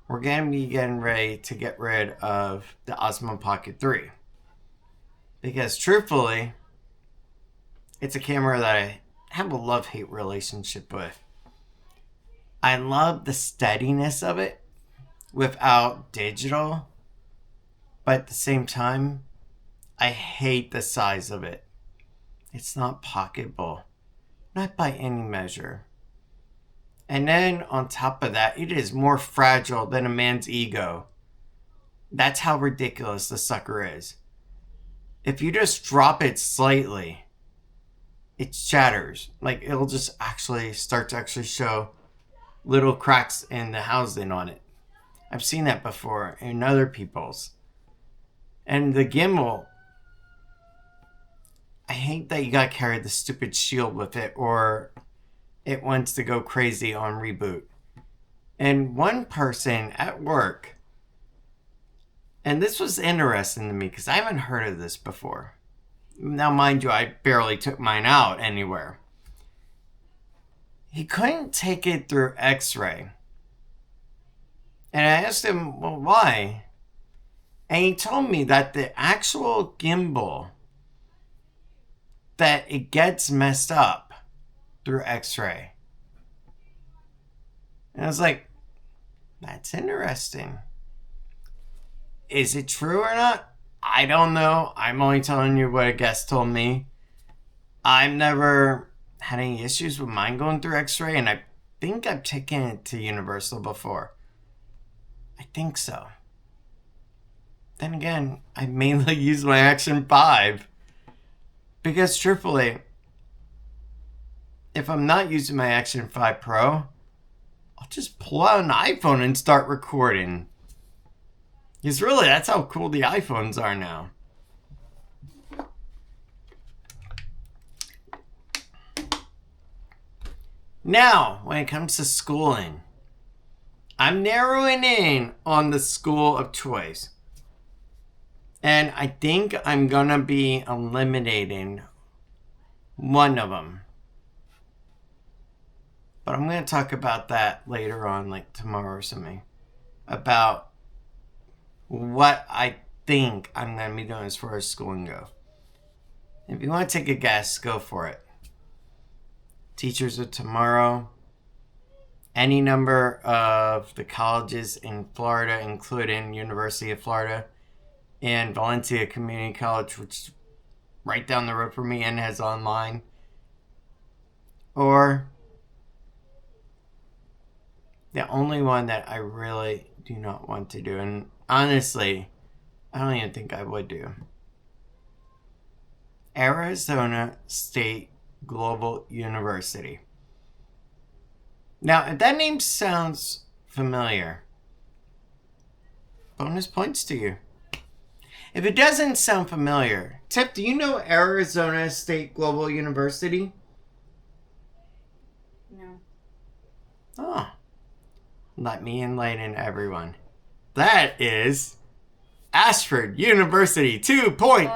we're going to be getting ready to get rid of the Osmo Pocket 3. Because truthfully, it's a camera that I have a love-hate relationship with. I love the steadiness of it without digital, but at the same time, I hate the size of it. It's not pocketable, not by any measure. And then on top of that, it is more fragile than a man's ego. That's how ridiculous the sucker is. If you just drop it slightly, it shatters. It'll just start to show little cracks in the housing on it. I've seen that before in other people's. And the gimbal, I hate that you gotta carry the stupid shield with it, or it wants to go crazy on reboot. And one person at work, and this was interesting to me because I haven't heard of this before. Now, mind you, I barely took mine out anywhere. He couldn't take it through X-ray. And I asked him, well, why? And he told me that the actual gimbal, that it gets messed up through X-ray. And I was like, that's interesting. Is it true or not? I don't know. I'm only telling you what a guest told me. I've never had any issues with mine going through X-ray, and I think I've taken it to Universal before. I think so. Then again, I mainly use my Action 5. Because truthfully, if I'm not using my Action 5 Pro, I'll just pull out an iPhone and start recording. Because really, that's how cool the iPhones are now. Now, when it comes to schooling, I'm narrowing in on the school of choice. And I think I'm going to be eliminating one of them. But I'm going to talk about that later on, tomorrow or something. About what I think I'm going to be doing as far as schooling go. If you want to take a guess, go for it. Teachers of tomorrow. Any number of the colleges in Florida, including University of Florida and Valencia Community College, which is right down the road from me and has online. Or the only one that I really do not want to do. And honestly, I don't even think I would do. Arizona State Global University. Now, if that name sounds familiar, bonus points to you. If it doesn't sound familiar, Tip, do you know Arizona State Global University? No. Oh. Let me enlighten everyone. That is Ashford University 2.0.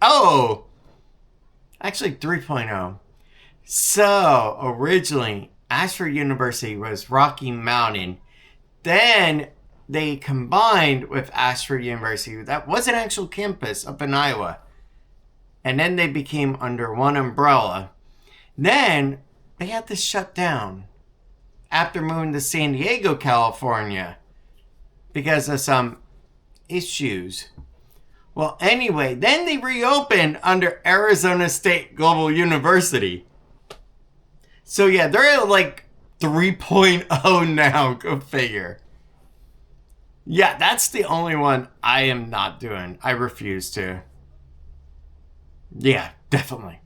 Oh. Actually 3.0. So, originally, Ashford University was Rocky Mountain. Then they combined with Ashford University. That was an actual campus up in Iowa. And then they became under one umbrella. Then they had to shut down after moving to San Diego, California, because of some issues. Well, anyway, then they reopened under Arizona State Global University. So yeah, they're at like 3.0 now, go figure. Yeah, that's the only one I am not doing. I refuse to. Yeah, definitely.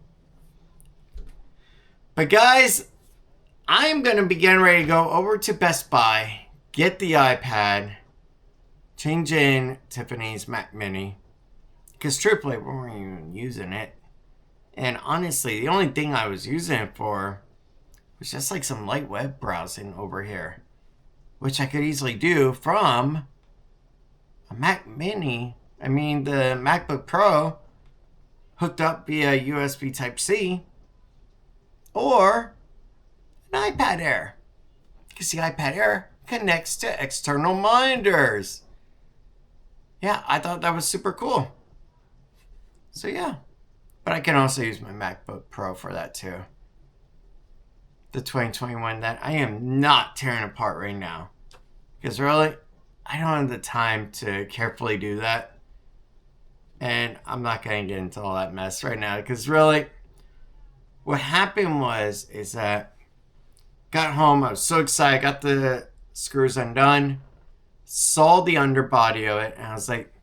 But guys, I am going to be getting ready to go over to Best Buy, get the iPad, change in Tiffany's Mac Mini, because truthfully, we weren't even using it. And honestly, the only thing I was using it for was just like some light web browsing over here, which I could easily do from a Mac Mini. I mean, the MacBook Pro hooked up via USB Type-C, or an iPad Air, because the iPad Air connects to external monitors. Yeah, I thought that was super cool. So yeah, but I can also use my MacBook Pro for that too. The 2021 that I am not tearing apart right now, because really, I don't have the time to carefully do that. And I'm not going to get into all that mess right now, because really, what happened is that got home, I was so excited, got the screws undone, saw the underbody of it, and I was like,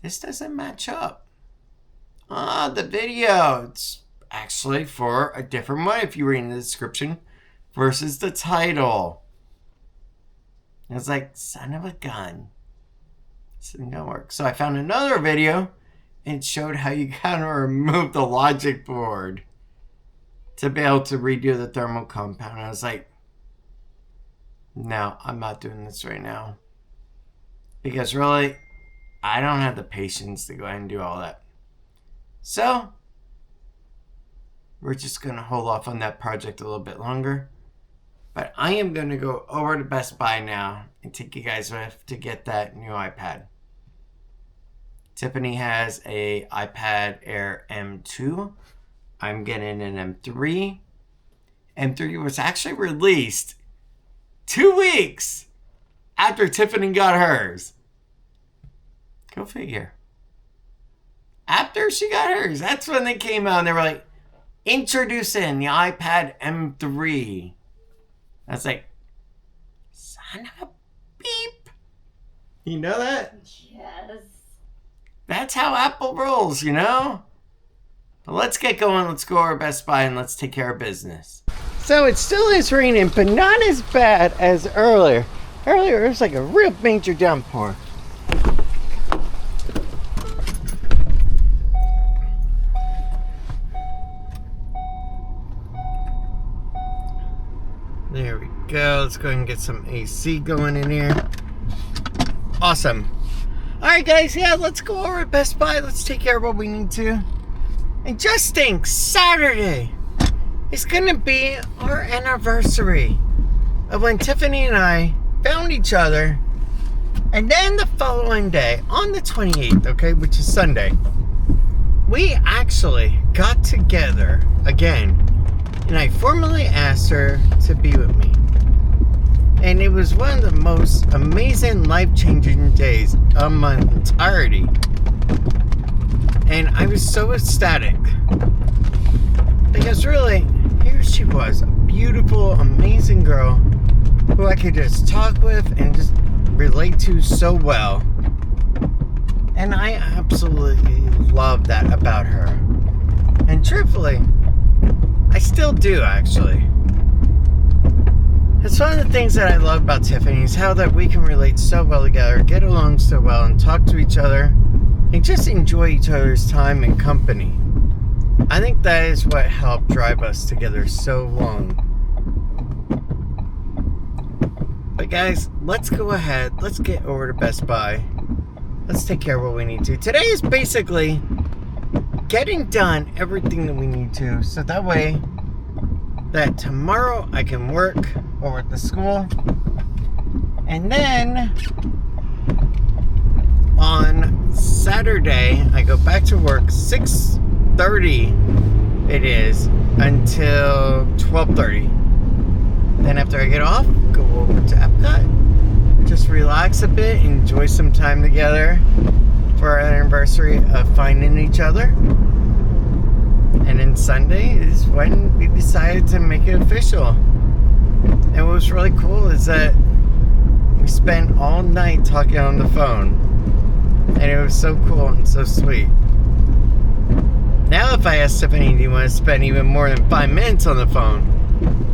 this doesn't match up. The video, it's actually for a different one if you read in the description versus the title. And I was like, son of a gun. This isn't gonna work. So I found another video and it showed how you gotta remove the logic board to be able to redo the thermal compound. I was like, no, I'm not doing this right now. Because really, I don't have the patience to go ahead and do all that. So, we're just going to hold off on that project a little bit longer. But I am going to go over to Best Buy now and take you guys with to get that new iPad. Tiffany has a iPad Air M2. I'm getting an M3. M3 was actually released 2 weeks after Tiffany got hers. Go figure. After she got hers, that's when they came out and they were like, introducing the iPad M3. I was like, son of a beep. You know that? Yes. That's how Apple rolls, you know? But let's get going. Let's go over to Best Buy and let's take care of business. So it still is raining, but not as bad as earlier. Earlier, it was like a real major downpour. There we go. Let's go ahead and get some AC going in here. Awesome. Alright guys, yeah, let's go over to Best Buy. Let's take care of what we need to. And just think, Saturday is going to be our anniversary of when Tiffany and I found each other. And then the following day, on the 28th, okay, which is Sunday, we actually got together again. And I formally asked her to be with me. And it was one of the most amazing, life-changing days of my entirety. And I was so ecstatic. Because really, here she was, a beautiful, amazing girl who I could just talk with and just relate to so well. And I absolutely love that about her. And truthfully, I still do, actually. It's one of the things that I love about Tiffany is how that we can relate so well together, get along so well, and talk to each other, and just enjoy each other's time and company. I think that is what helped drive us together so long. But guys, let's go ahead. Let's get over to Best Buy. Let's take care of what we need to. Today is basically getting done everything that we need to, so that way that tomorrow I can work over at the school, and then on Saturday I go back to work 6:30 it is until 12:30. Then after I get off, go over to Epcot, just relax a bit, enjoy some time together for our anniversary of finding each other. And then Sunday is when we decided to make it official. And what was really cool is that we spent all night talking on the phone. And it was so cool and so sweet. Now if I ask Tiffany, do you want to spend even more than 5 minutes on the phone?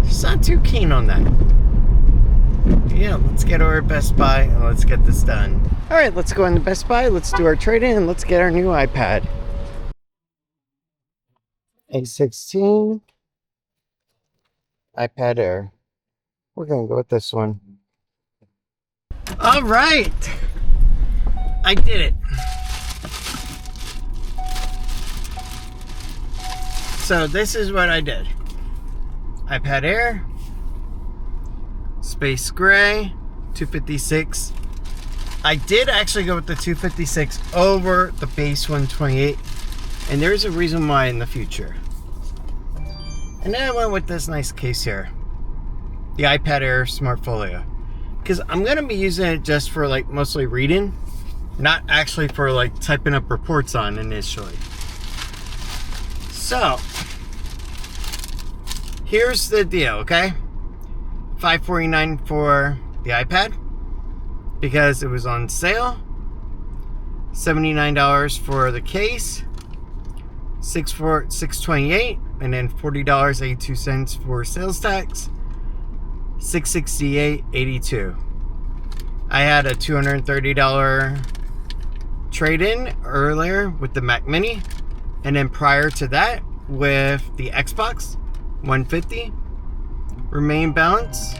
She's not too keen on that. Yeah, let's get over to Best Buy and let's get this done. Alright, let's go into Best Buy, let's do our trade-in, and let's get our new iPad. A16 iPad Air. We're gonna go with this one. Alright! I did it. So this is what I did. iPad Air, Space Gray, 256. I did actually go with the 256 over the base 128, and there's a reason why in the future. And then I went with this nice case here, the iPad Air Smartfolio, because I'm gonna be using it just for like mostly reading, not actually for like typing up reports on initially. So here's the deal, okay? $549 for the iPad because it was on sale. $79 for the case. $628, and then $40.82 for sales tax. $668.82. I had a $230 trade-in earlier with the Mac Mini, and then prior to that with the Xbox $150. Remain balance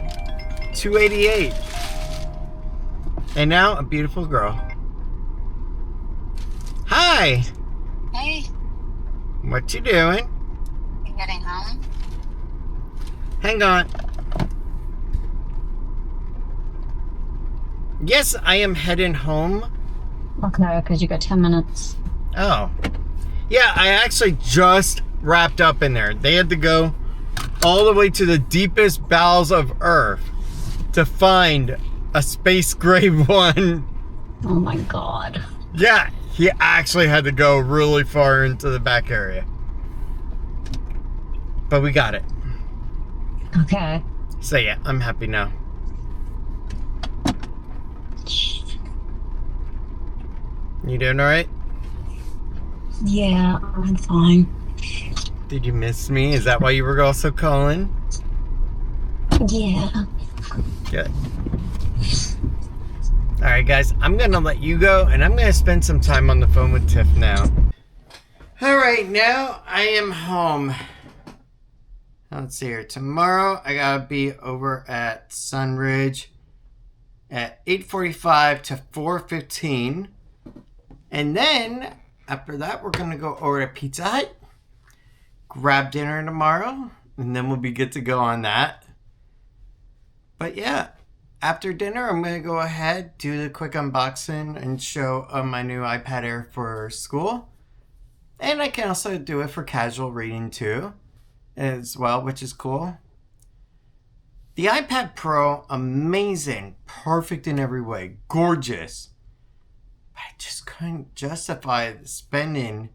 $288. And now a beautiful girl. Hi. Hey, What you doing? you getting home? Hang on. Yes, I am heading home. Okay, because you got 10 minutes. Oh. Yeah, I actually just wrapped up in there. They had to go all the way to the deepest bowels of Earth to find a space gray one. Oh my god. Yeah, he actually had to go really far into the back area. But we got it. Okay. So yeah, I'm happy now. You doing alright? Yeah, I'm fine. Did you miss me? Is that why you were also calling? Yeah. Good. Alright guys, I'm gonna let you go and I'm gonna spend some time on the phone with Tiff now. Alright, now I am home. Let's see here. Tomorrow I gotta be over at Sunridge at 8:45 to 4:15. And then after that we're gonna go over to Pizza Hut, grab dinner tomorrow, and then we'll be good to go on that. But yeah, after dinner I'm gonna go ahead, do the quick unboxing and show my new iPad Air for school. And I can also do it for casual reading too as well, which is cool. The iPad Pro, amazing, perfect in every way, gorgeous. But I just couldn't justify spending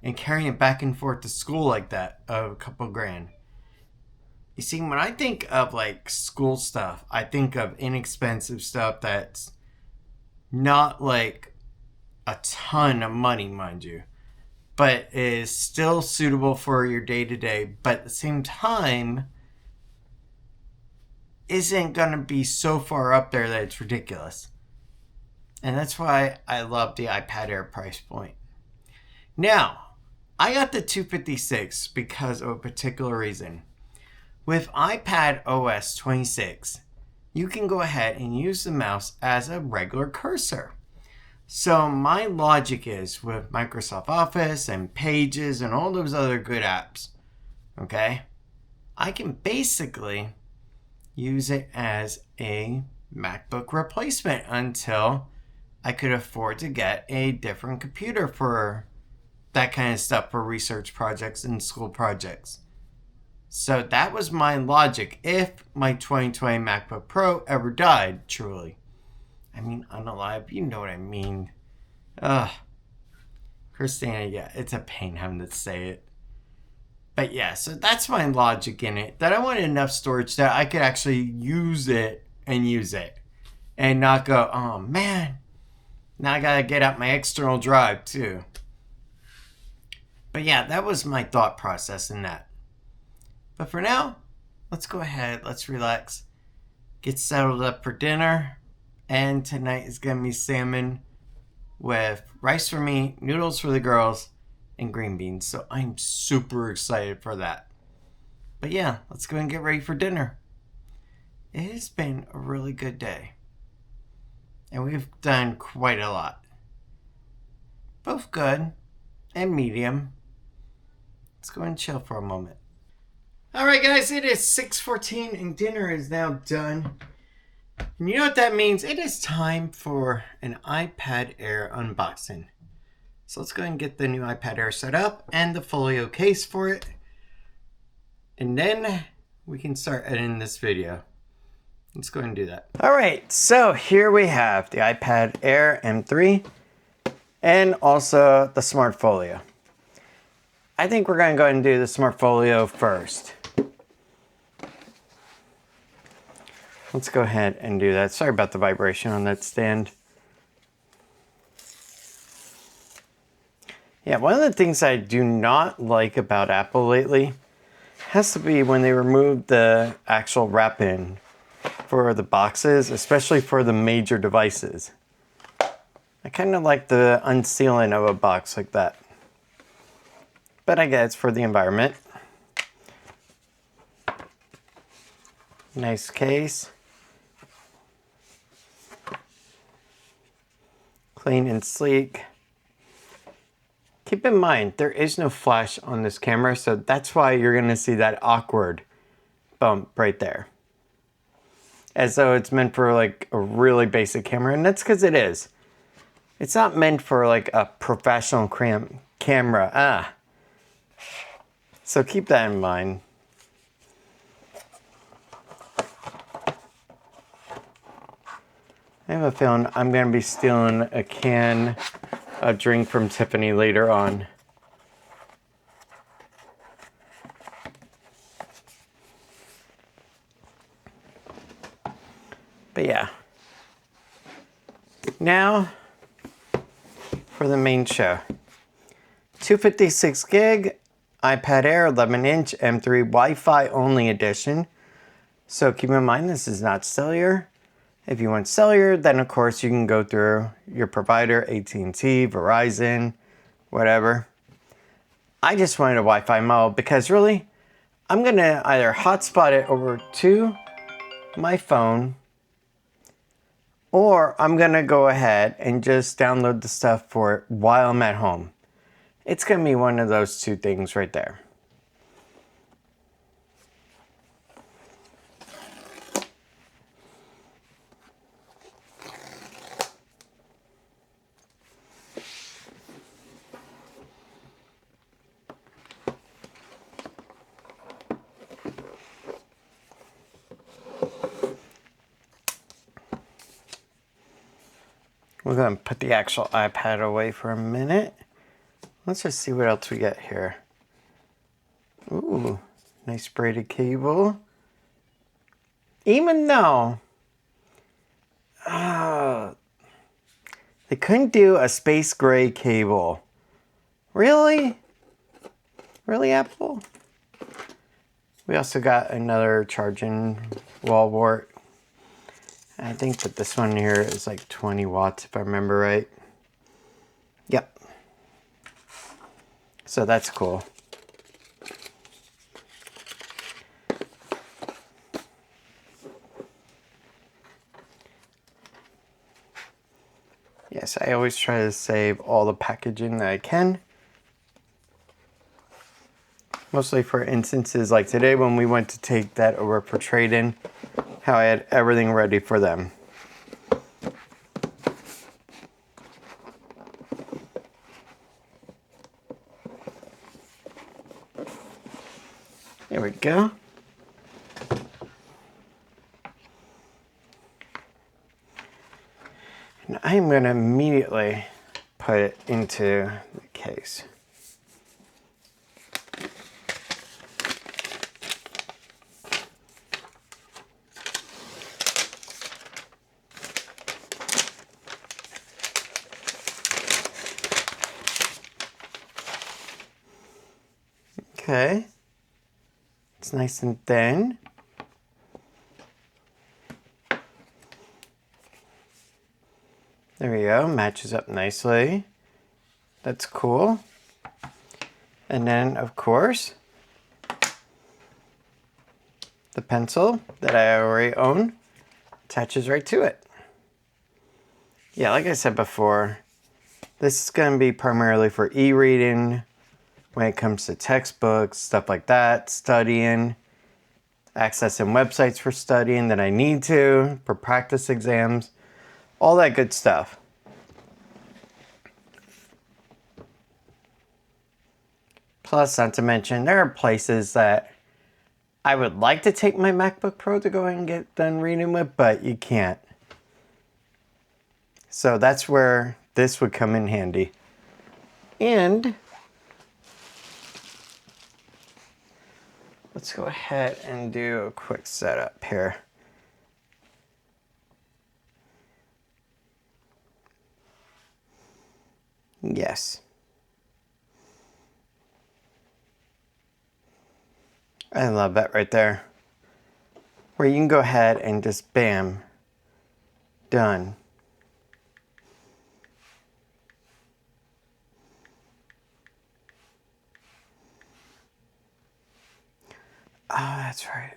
and carrying it back and forth to school like that of a couple grand. You see, when I think of like school stuff, I think of inexpensive stuff that's Not like a ton of money, mind you, but is still suitable for your day-to-day, but at the same time isn't going to be so far up there that it's ridiculous. And that's why I love the iPad Air price point. Now, I got the 256 because of a particular reason. With iPad OS 26, you can go ahead and use the mouse as a regular cursor. So my logic is with Microsoft Office and Pages and all those other good apps, okay, I can basically use it as a MacBook replacement until I could afford to get a different computer for that kind of stuff, for research projects and school projects. So that was my logic if my 2020 MacBook Pro ever died, truly. I mean, unalive, you know what I mean. Ugh. Christina, yeah, it's a pain having to say it. But yeah, so that's my logic in it. That I wanted enough storage that I could actually use it. And not go, oh man, now I gotta get out my external drive too. But yeah, that was my thought process in that. But for now, let's go ahead, let's relax, get settled up for dinner. And tonight is gonna be salmon with rice for me, noodles for the girls, and green beans. So I'm super excited for that. But yeah, let's go and get ready for dinner. It has been a really good day. And we've done quite a lot. Both good and medium. Let's go and chill for a moment. Alright guys, it is 6:14 and dinner is now done. And you know what that means? It is time for an iPad Air unboxing. So let's go ahead and get the new iPad Air set up and the folio case for it. And then we can start editing this video. Let's go ahead and do that. Alright, so here we have the iPad Air M3 and also the Smart Folio. I think we're going to go ahead and do the Smart Folio first. Let's go ahead and do that. Sorry about the vibration on that stand. Yeah, one of the things I do not like about Apple lately has to be when they remove the actual wrap-in for the boxes, especially for the major devices. I kind of like the unsealing of a box like that. But I guess it's for the environment. Nice case. Clean and sleek. Keep in mind, there is no flash on this camera, so that's why you're going to see that awkward bump right there. As though it's meant for like a really basic camera, and that's because it is. It's not meant for like a professional camera. So keep that in mind. I have a feeling I'm going to be stealing a can of drink from Tiffany later on. But yeah. Now for the main show. 256 gig iPad Air 11-inch M3 Wi-Fi only edition. So keep in mind this is not cellular. If you want cellular, then of course you can go through your provider, AT&T, Verizon, whatever. I just wanted a Wi-Fi model because really, I'm gonna either hotspot it over to my phone, or I'm gonna go ahead and just download the stuff for it while I'm at home. It's gonna be one of those two things right there. We're going to put the actual iPad away for a minute. Let's just see what else we get here. Ooh, nice braided cable. Even though They couldn't do a space gray cable. Really? Really, Apple? We also got another charging wall wart. I think that this one here is like 20 watts if I remember right. Yep. So that's cool. Yes, I always try to save all the packaging that I can. Mostly for instances like today when we went to take that over for trade-in, how I had everything ready for them. There we go. And I'm going to immediately put it into the case. Okay. It's nice and thin. There we go, matches up nicely. That's cool. And then, of course, the pencil that I already own attaches right to it. Yeah, like I said before, this is going to be primarily for e-reading when it comes to textbooks, stuff like that, studying, accessing websites for studying that I need to, for practice exams, all that good stuff. Plus, not to mention, there are places that I would like to take my MacBook Pro to go and get done reading with, but you can't. So that's where this would come in handy. And let's go ahead and do a quick setup here. Yes. I love that right there. Where you can go ahead and just bam, done. Oh, that's right.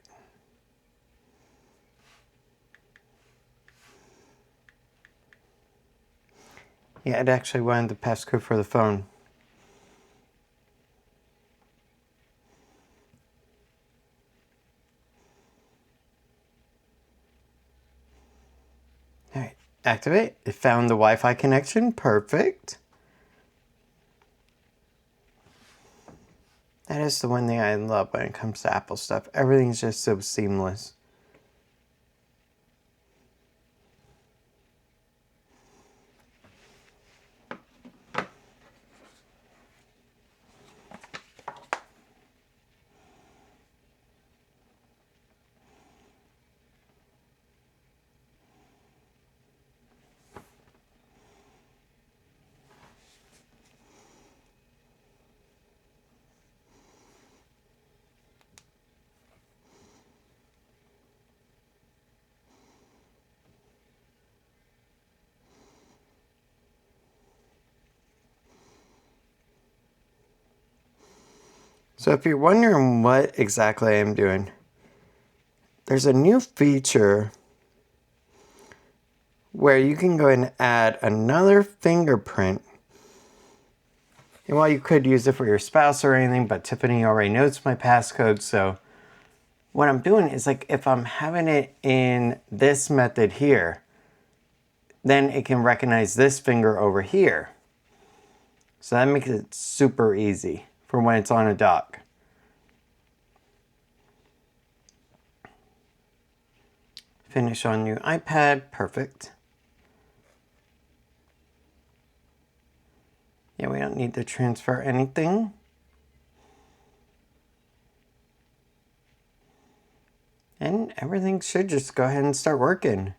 Yeah, it actually wanted the passcode for the phone. All right, activate. It found the Wi-Fi connection. Perfect. That is the one thing I love when it comes to Apple stuff. Everything's just so seamless. So if you're wondering what exactly I'm doing, there's a new feature where you can go and add another fingerprint. And while you could use it for your spouse or anything, but Tiffany already knows my passcode, so what I'm doing is like if I'm having it in this method here, then it can recognize this finger over here. So that makes it super easy for when it's on a dock. Finish on new iPad, perfect. Yeah, we don't need to transfer anything. And everything should just go ahead and start working.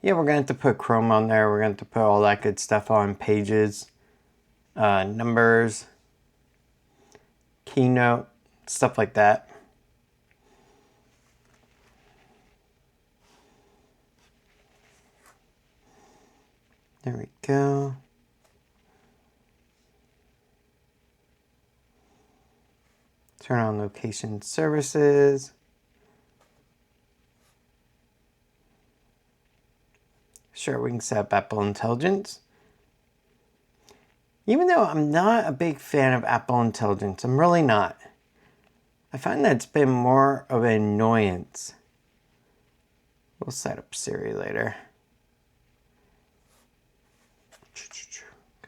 Yeah, we're going to have to put Chrome on there. We're going to have to put all that good stuff on. Pages, numbers, Keynote, stuff like that. There we go. Turn on location services. Sure, we can set up Apple Intelligence. Even though I'm not a big fan of Apple Intelligence, I'm really not. I find that it's been more of an annoyance. We'll set up Siri later.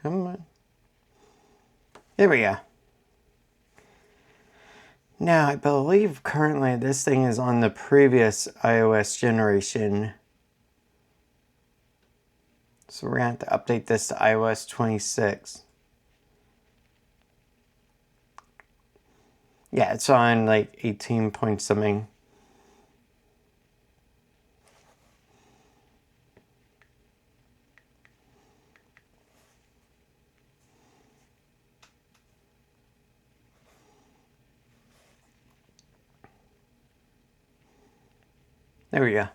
Come on. There we go. Now, I believe currently this thing is on the previous iOS generation. So we're going to have to update this to iOS 26. Yeah, it's on like 18 point something. There we go.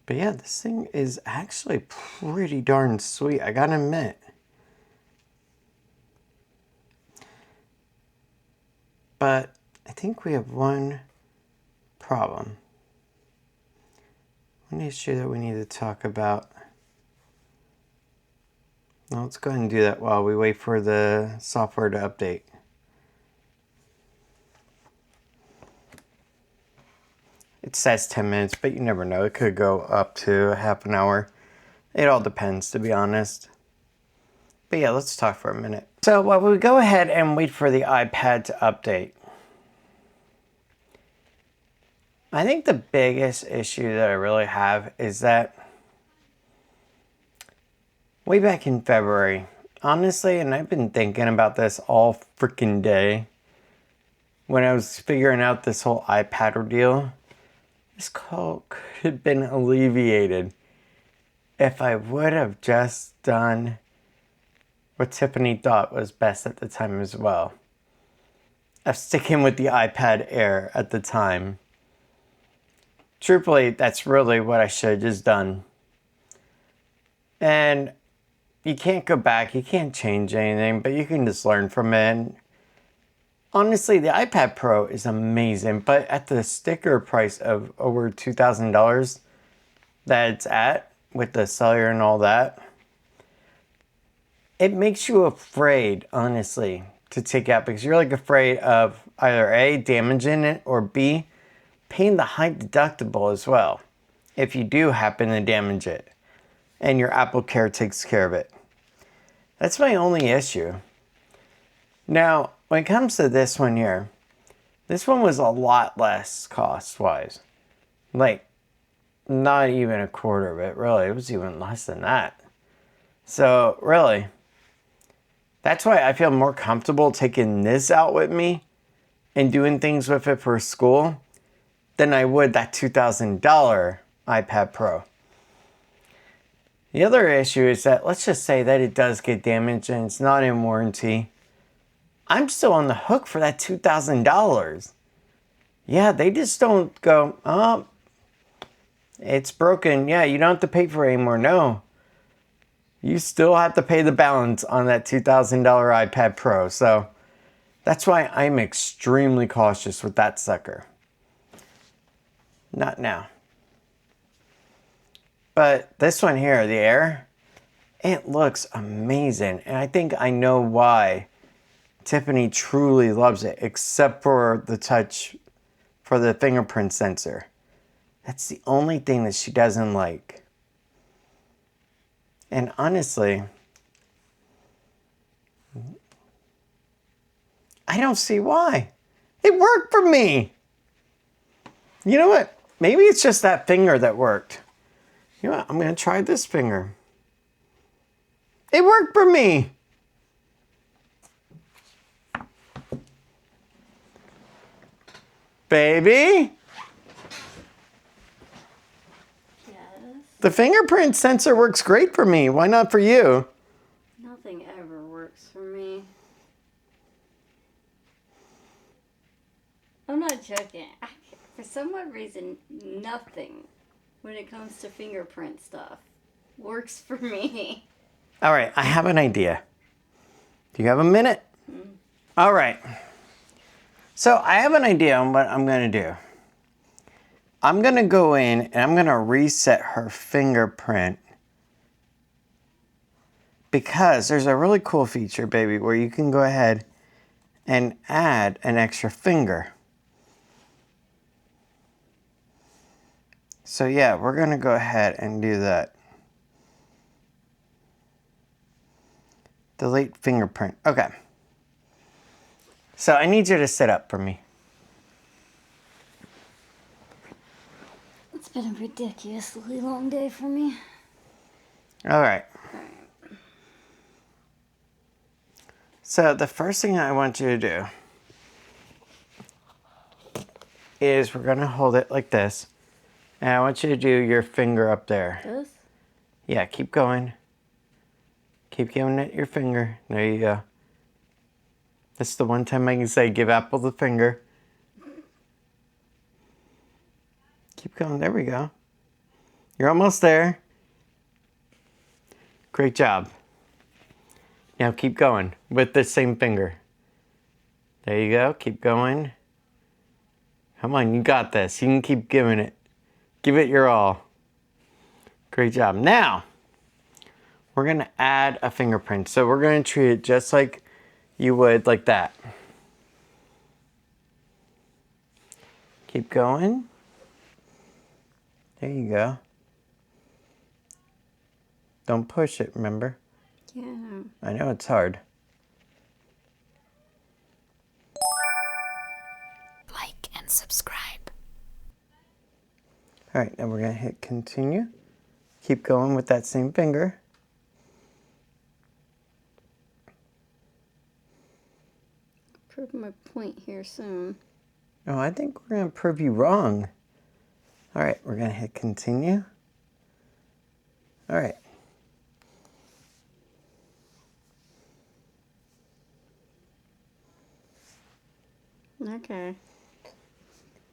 But yeah, this thing is actually pretty darn sweet, I gotta admit. But I think we have one problem. One issue that we need to talk about. Well, let's go ahead and do that while we wait for the software to update. It says 10 minutes, but you never know. It could go up to half an hour. It all depends, to be honest. But yeah, let's talk for a minute. So while we go ahead and wait for the iPad to update, I think the biggest issue that I really have is that way back in February, honestly, and I've been thinking about this all freaking day, when I was figuring out this whole iPad ordeal, this call could have been alleviated if I would have just done what Tiffany thought was best at the time as well, of sticking with the iPad Air at the time. Truthfully, that's really what I should have just done. And you can't go back, you can't change anything, but you can just learn from it. And honestly, the iPad Pro is amazing, but at the sticker price of over $2,000 that it's at, with the cellular and all that, it makes you afraid, honestly, to take out, because you're like afraid of either A, damaging it, or B, paying the high deductible as well, if you do happen to damage it, and your Apple Care takes care of it. That's my only issue. Now, when it comes to this one here, this one was a lot less cost-wise. Like, not even a quarter of it, really. It was even less than that. So, really, that's why I feel more comfortable taking this out with me and doing things with it for school than I would that $2,000 iPad Pro. The other issue is that, let's just say that it does get damaged and it's not in warranty. I'm still on the hook for that $2,000. Yeah, they just don't go, oh, it's broken. Yeah, you don't have to pay for it anymore. No. You still have to pay the balance on that $2,000 iPad Pro. So that's why I'm extremely cautious with that sucker. Not now. But this one here, the Air, it looks amazing. And I think I know why Tiffany truly loves it, except for the touch, for the fingerprint sensor. That's the only thing that she doesn't like. And honestly, I don't see why. It worked for me. You know what? Maybe it's just that finger that worked. You know what? I'm going to try this finger. It worked for me. Baby? The fingerprint sensor works great for me. Why not for you? Nothing ever works for me. I'm not joking. For some odd reason, nothing when it comes to fingerprint stuff works for me. All right, I have an idea. Do you have a minute? All right. So I have an idea on what I'm going to do. I'm going to go in and I'm going to reset her fingerprint because there's a really cool feature, baby, where you can go ahead and add an extra finger. So yeah, we're going to go ahead and do that. Delete fingerprint. Okay. So I need you to sit up for me. It's been a ridiculously long day for me. All right. So the first thing I want you to do is we're going to hold it like this. And I want you to do your finger up there. This? Yeah, keep going. Keep giving it your finger. There you go. That's the one time I can say give Apple the finger. Keep going. There we go. You're almost there. Great job. Now keep going with the same finger. There you go. Keep going. Come on, you got this. You can keep giving it. Give it your all. Great job. Now, we're going to add a fingerprint. So we're going to treat it just like you would like that. Keep going. There you go. Don't push it, remember? Yeah. I know it's hard. Like and subscribe. All right, now we're going to hit continue. Keep going with that same finger. Prove my point here soon. Oh, I think we're going to prove you wrong. All right, we're going to hit continue. All right. Okay.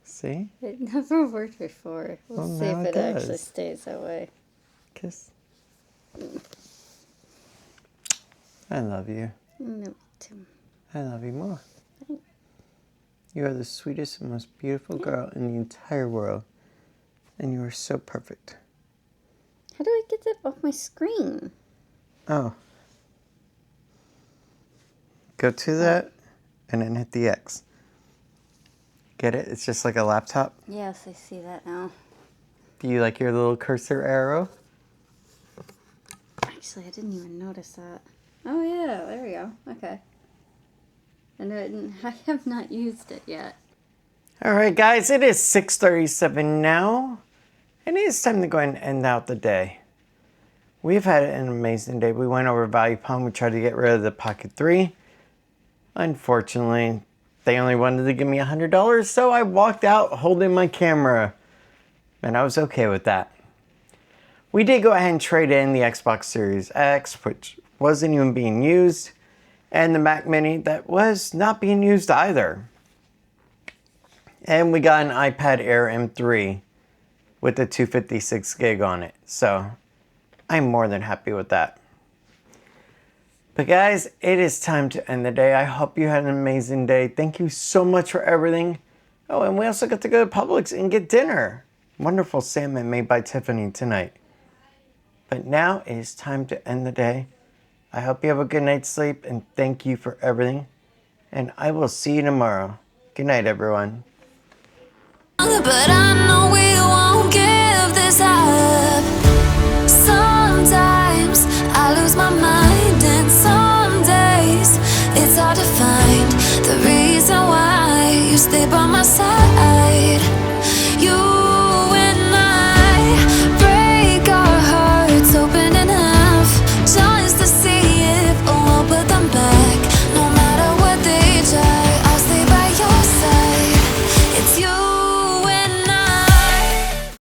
See? It never worked before. We'll Well, see now if it it actually does. stays that way. Kiss. I love you. No, too. I love you more. You are the sweetest and most beautiful girl in the entire world. And you are so perfect. How do I get that off my screen? Oh. Go to that and then hit the X. Get it? It's just like a laptop. Yes, I see that now. Do you like your little cursor arrow? Actually, I didn't even notice that. Oh yeah, there we go. Okay. I have not used it yet. All right, guys, it is 6:37 now. And it is time to go ahead and end out the day. We've had an amazing day. We went over Value Pond. We tried to get rid of the Pocket 3. Unfortunately, they only wanted to give me $100, so I walked out holding my camera. And I was okay with that. We did go ahead and trade in the Xbox Series X, which wasn't even being used, and the Mac Mini that was not being used either. And we got an iPad Air M3 with the 256 gig on it. So I'm more than happy with that. But guys, it is time to end the day. I hope you had an amazing day. Thank you so much for everything. Oh, and we also got to go to Publix and get dinner. Wonderful salmon made by Tiffany tonight. But now it is time to end the day. I hope you have a good night's sleep and thank you for everything. And I will see you tomorrow. Good night, everyone. But